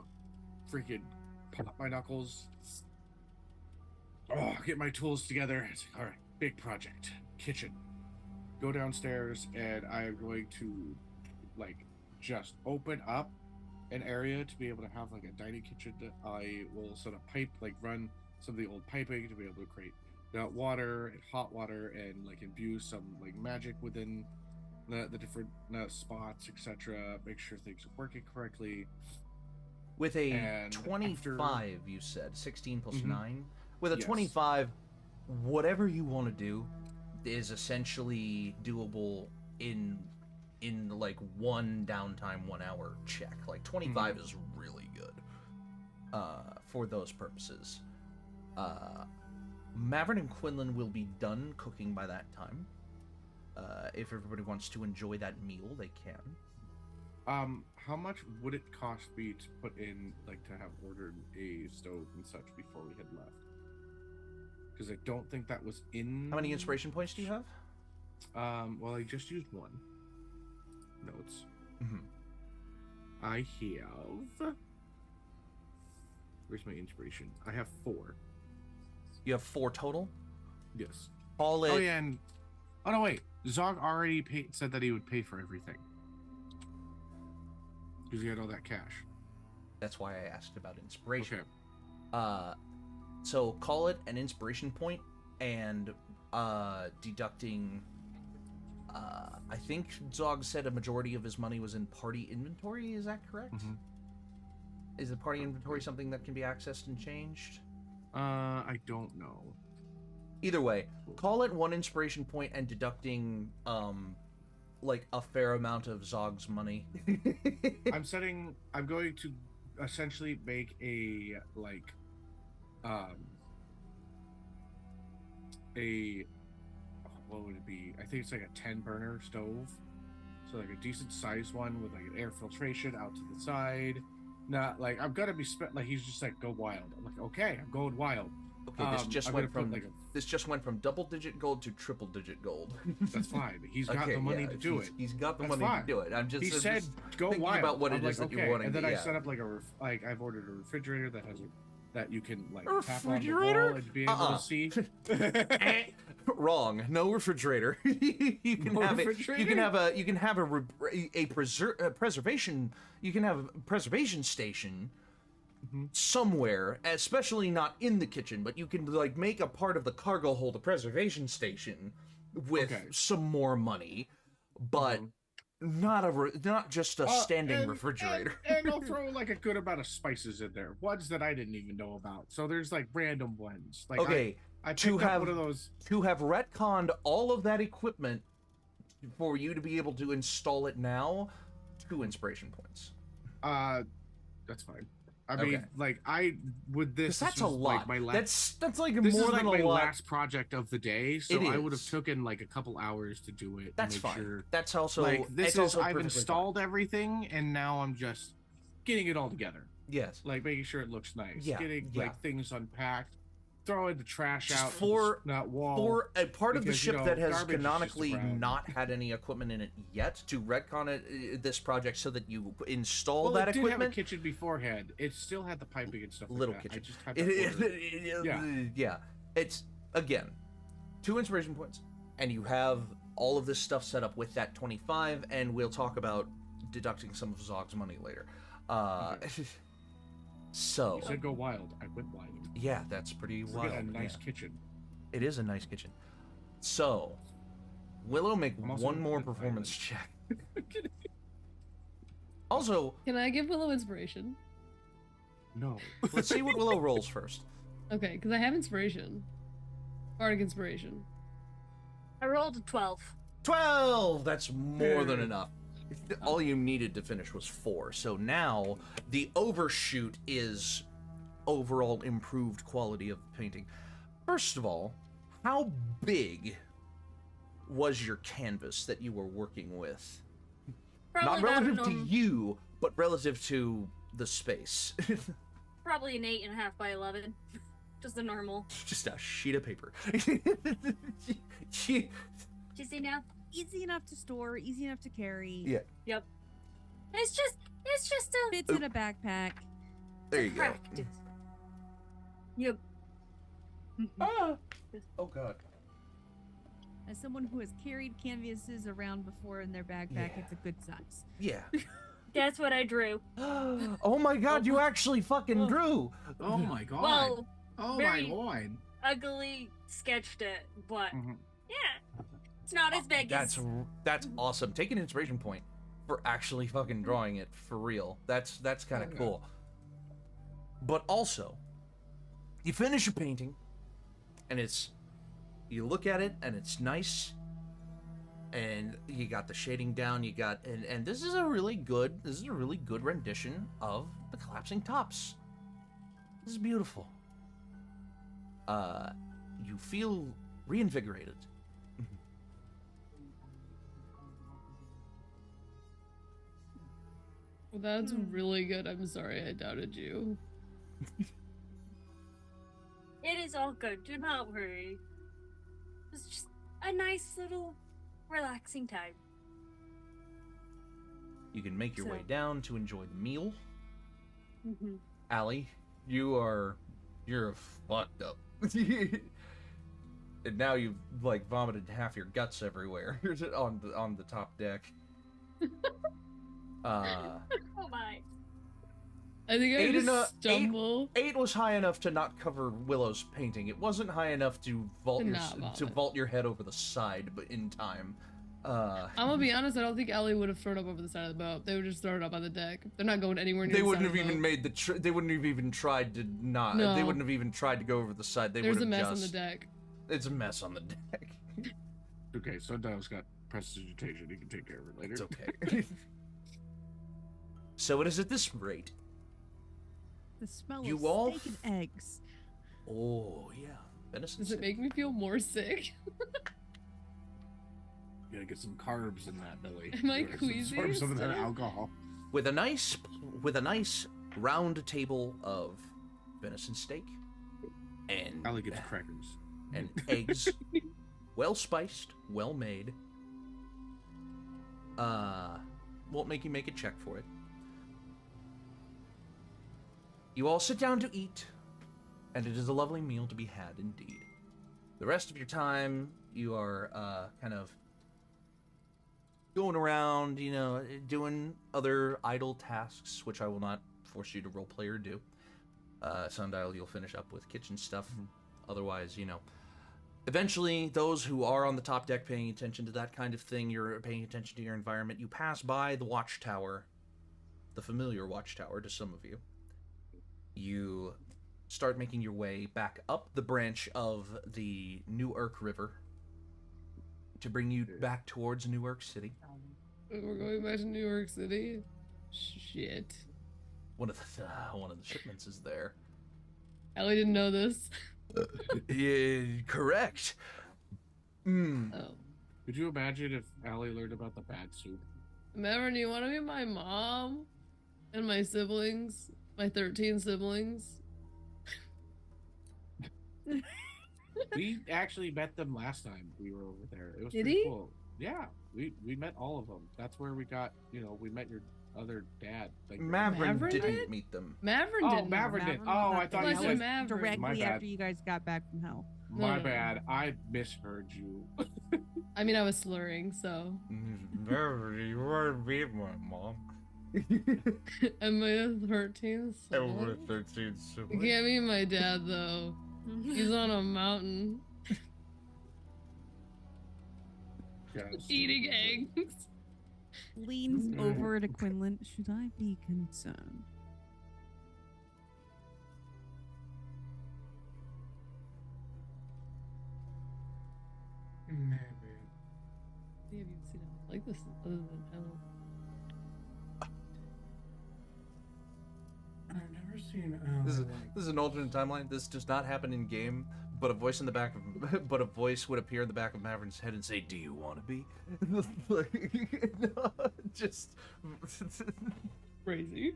freaking pop my knuckles. Oh, get my tools together. It's like, all right, big project. Kitchen. Go downstairs, and I am going to just open up an area to be able to have a dining kitchen. I will sort of run some of the old piping to be able to create water and hot water and imbue some magic within the different spots, etc. Make sure things are working correctly. With a And 25, you said 16 plus Mhm. 9. With a Yes. 25, whatever you want to do is essentially doable in one downtime 1 hour check. 25 is really good for those purposes. Mavron and Quinlan will be done cooking by that time. if everybody wants to enjoy that meal, they can. How much would it cost me to put in, like, to have ordered a stove and such before we had left? Because I don't think that was in. How many inspiration points do you have? Well, I just used one. Notes. Mm-hmm. I have. Where's my inspiration? I have 4. You have 4 total? Yes. Call it. Oh yeah, and oh no, wait. Zog already said that he would pay for everything because he had all that cash. That's why I asked about inspiration. Okay. So call it an inspiration point, and deducting. I think Zog said a majority of his money was in party inventory. Is that correct? Mm-hmm. Is the party inventory something that can be accessed and changed? I don't know. Either way, call it 1 inspiration point and deducting, like a fair amount of Zog's money. I'm going to essentially make a, like, what would it be? I think it's like a 10 burner stove. So like a decent sized one with like an air filtration out to the side. Not like I'm gonna be like he's just like go wild. I'm like, okay, I'm going wild. Okay, this just I'm went gonna from put, like, this just went from double-digit gold to triple-digit gold. That's fine. He's got Okay, the money yeah, to do it. He's got the That's money fine. to do it. I'm just He I'm said just go thinking wild. about what I'm it is like, that you're okay. wanting And then to, I yeah. set up like I've ordered a refrigerator that has that you can like A tap on the refrigerator? wall and be able to see. Wrong. No refrigerator. You can No have it. refrigerator? You can have a preservation. You can have a preservation station somewhere, especially not in the kitchen, but you can like make a part of the cargo hold a preservation station with some more money, but not just a standing refrigerator. And I'll throw like a good amount of spices in there, ones that I didn't even know about. So there's like random ones. Like Okay, I picked up one of those. To have retconned all of that equipment for you to be able to install it now, 2 inspiration points. That's fine. I mean, like I would this. That's this a was, lot. Like, my last, that's like this more is than like a my lot. last project of the day, so It I would have is. taken like a couple hours to do it. That's make fine. Sure. That's also Like this it's is also I've perfectly installed everything, and now I'm just getting it all together. fine. Yes. Like making sure it looks nice. Yeah, Getting yeah. like things unpacked, throwing the trash Just out for that wall. For a part of the because, you ship know, that has garbage is just canonically around. not had any equipment in it yet, to retcon it, this project so that you install well, that it did have a equipment. kitchen beforehand. It still had the piping and stuff. Little like that. kitchen. I just had to order it. Yeah. It's again 2 inspiration points, and you have all of this stuff set up with that 25, and we'll talk about deducting some of Zog's money later. So You said go wild. I went wild. yeah, that's pretty We wild. got a nice yeah. kitchen. It is a nice kitchen. So Willow, make I'm also one more gonna put performance check. Also, Can I give Willow inspiration? No. let's see what Willow rolls first. Okay, because I have inspiration. Bardic inspiration. I rolled a 12. 12! That's more than enough. All you needed to finish was 4. So now the overshoot is overall improved quality of the painting. First of all, how big was your canvas that you were working with? Probably Not relative about to an, you, but relative to the space. probably an 8.5 by 11. Just a normal. Just a sheet of paper. Do you see now? Easy enough to store, easy enough to carry. Yeah. Yep. It's just a Fits in a backpack. There you go. practice. Yep. Ah. Oh god. As someone who has carried canvases around before in their backpack, Yeah. it's a good size. Yeah. That's what I drew. Oh my god, you actually fucking drew. Oh my god. Well, oh very- my god. ugly sketched it, but Mhm. yeah, it's not as big as. That's awesome. Take an inspiration point for actually fucking drawing it for real. That's kind of Okay. cool. But also, you finish your painting, and you look at it, and it's nice, and you got the shading down. You got and this is a really good rendition of the collapsing tops. This is beautiful. You feel reinvigorated. That's really good. I'm sorry I doubted you. It is all good. Do not worry. It's just a nice little relaxing time. You can make your So- way down to enjoy the meal. Mm-hmm. Allie, you're fucked up. And now you've like vomited half your guts everywhere on the top deck. Oh my. I think I Eight just and stumble. 8 was high enough to not cover Willow's painting. It wasn't high enough to vault To not vomit. vault your head over the side, but in time. I'm gonna be honest, I don't think Ellie would have thrown up over the side of the boat. They would just throw it up on the deck. They're not going anywhere near They the wouldn't side have of the even boat. made the. They wouldn't have even tried to not. No. They wouldn't have even tried to go over the side. They There's would a have mess just. on the deck. It's a mess on the deck. Okay, Sundial's got prestidigitation. He can take care of it later. It's okay. So it is at this rate. The smell You of all steak and eggs. Oh yeah, venison. Does it steak. make me feel more sick? You gotta get some carbs in that belly. Am I Or queasy absorb some of that still? alcohol. with a nice round table of venison steak and Allie gets crackers. and eggs, well spiced, well made. Won't make you make a check for it. You all sit down to eat, and it is a lovely meal to be had indeed. The rest of your time, you are kind of going around, doing other idle tasks, which I will not force you to roleplay or do. Sundial, you'll finish up with kitchen stuff. Otherwise, eventually, those who are on the top deck paying attention to that kind of thing, you're paying attention to your environment, you pass by the watchtower, the familiar watchtower to some of you. You start making your way back up the branch of the Newark River to bring you back towards Newark City. We're going back to New York City? Shit. One of the shipments is there. Ellie didn't know this. Yeah, correct. Oh. Could you imagine if Allie learned about the bad soup? Mavron, do you want to be my mom? And my siblings? My 13 siblings? We actually met them last time we were over there. It was Did pretty he? cool. Yeah, we met all of them. That's where we got, we met your other dad. Like, Mavron Mavron didn't did? meet them. Mavron Oh, didn't know. Mavron did. Mavron Oh, was I not thought there. you That said was That Mavron. My directly bad. after you guys got back from hell. My No. bad. I misheard you. I mean, I was slurring, so. Mavron, you weren't being my mom. Am I a 13 Over sibling? 13 You siblings. can't be my dad, though. He's on a mountain Yes. eating eggs. Leans over to Quinlan. Should I be concerned? Maybe. Have you seen it like this other than hell? I've never seen. This is an alternate timeline. This does not happen in game, but a voice would appear in the back of Mavron's head and say, "Do you want to be?" Just Crazy.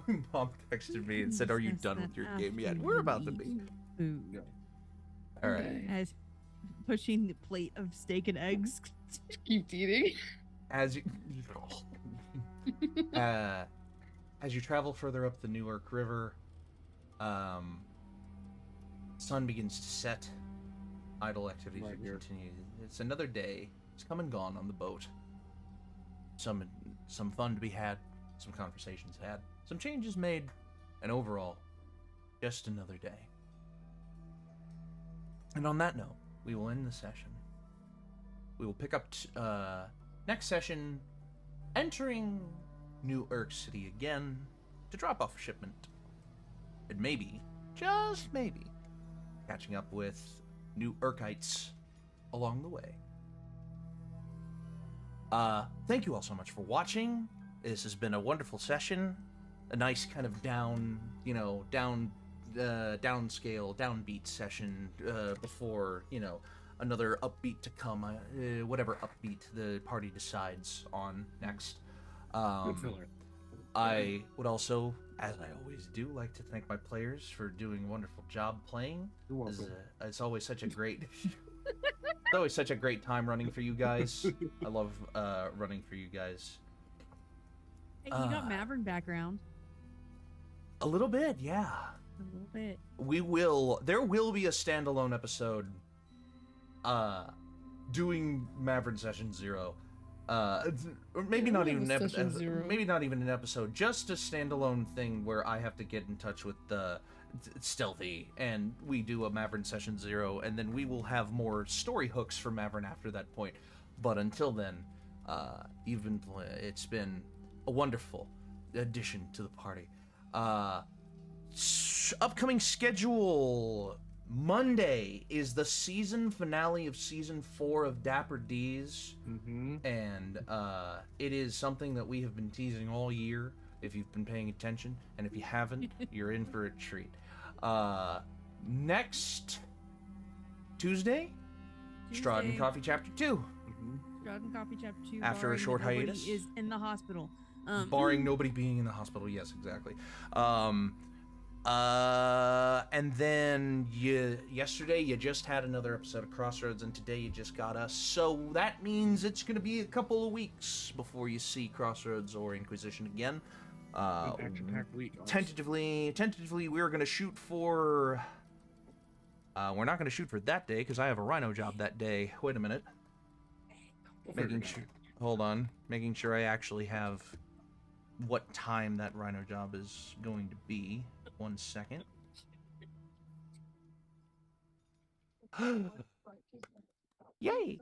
my mom texted me and said, "Are you done with your game yet?" We're about to be. Food. All right. Okay. As pushing the plate of steak and eggs. Keep eating. As you as you travel further up the Newark River, sun begins to set. Idle activities Right here. continue. It's another day. It's come and gone on the boat. Some fun to be had, some conversations had, some changes made, and overall, just another day. And on that note, we will end the session. We will pick up next session, entering New Urk City again to drop off a shipment. And maybe, just maybe, catching up with new Urkites along the way. Thank you all so much for watching. This has been a wonderful session. A nice kind of downscale, downbeat session before, another upbeat to come, whatever upbeat the party decides on next. Good filler. I would also, as I always do, like to thank my players for doing a wonderful job playing. You're welcome. It's always such a great, it's always such a great time running for you guys. I love running for you guys. Hey, you got Mavron background. A little bit, yeah. A little bit. There will be a standalone episode doing Mavron Session 0. Or maybe not even an Session episode. 0. Maybe not even an episode. Just a standalone thing where I have to get in touch with the Stealthy, and we do a Mavron Session 0, and then we will have more story hooks for Mavron after that point. But until then, it's been a wonderful addition to the party. Upcoming schedule. Monday is the season finale of season 4 of Dapper D's, and it is something that we have been teasing all year. If you've been paying attention, and if you haven't, you're in for a treat. Next Tuesday, Strawden Coffee Chapter 2. Strawden Coffee Chapter 2. After a barring short nobody hiatus. is in the hospital. Barring nobody being in the hospital, yes, exactly. And then yesterday you just had another episode of Crossroads, and today you just got us. So that means it's going to be a couple of weeks before you see Crossroads or In-Quy'zz-ition again. Action-packed week. Tentatively, we're going to shoot for. We're not going to shoot for that day because I have a rhino job that day. Wait a minute. Hold on. Making sure I actually have what time that rhino job is going to be. 1 second. Yay!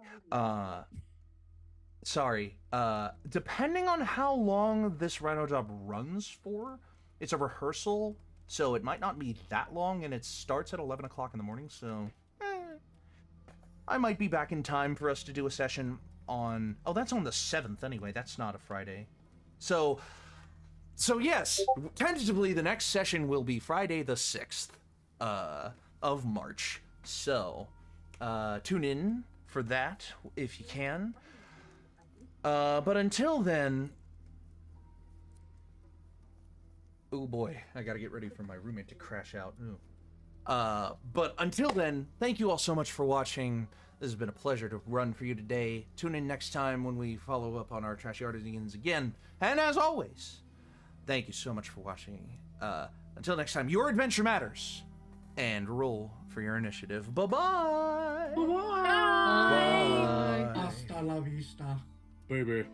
Sorry. Depending on how long this rhino job runs for, it's a rehearsal, so it might not be that long, and it starts at 11 o'clock in the morning, so I might be back in time for us to do a session on... Oh, that's on the 7th anyway. That's not a Friday. So yes, tentatively the next session will be Friday the 6th of March. So tune in for that if you can. But until then... Oh boy, I gotta get ready for my roommate to crash out. But until then, thank you all so much for watching. This has been a pleasure to run for you today. Tune in next time when we follow up on our junkyardigans again. And as always, thank you so much for watching. Until next time, your adventure matters. And roll for your initiative. Bye-bye. Bye. Bye. Hasta la vista. Baby.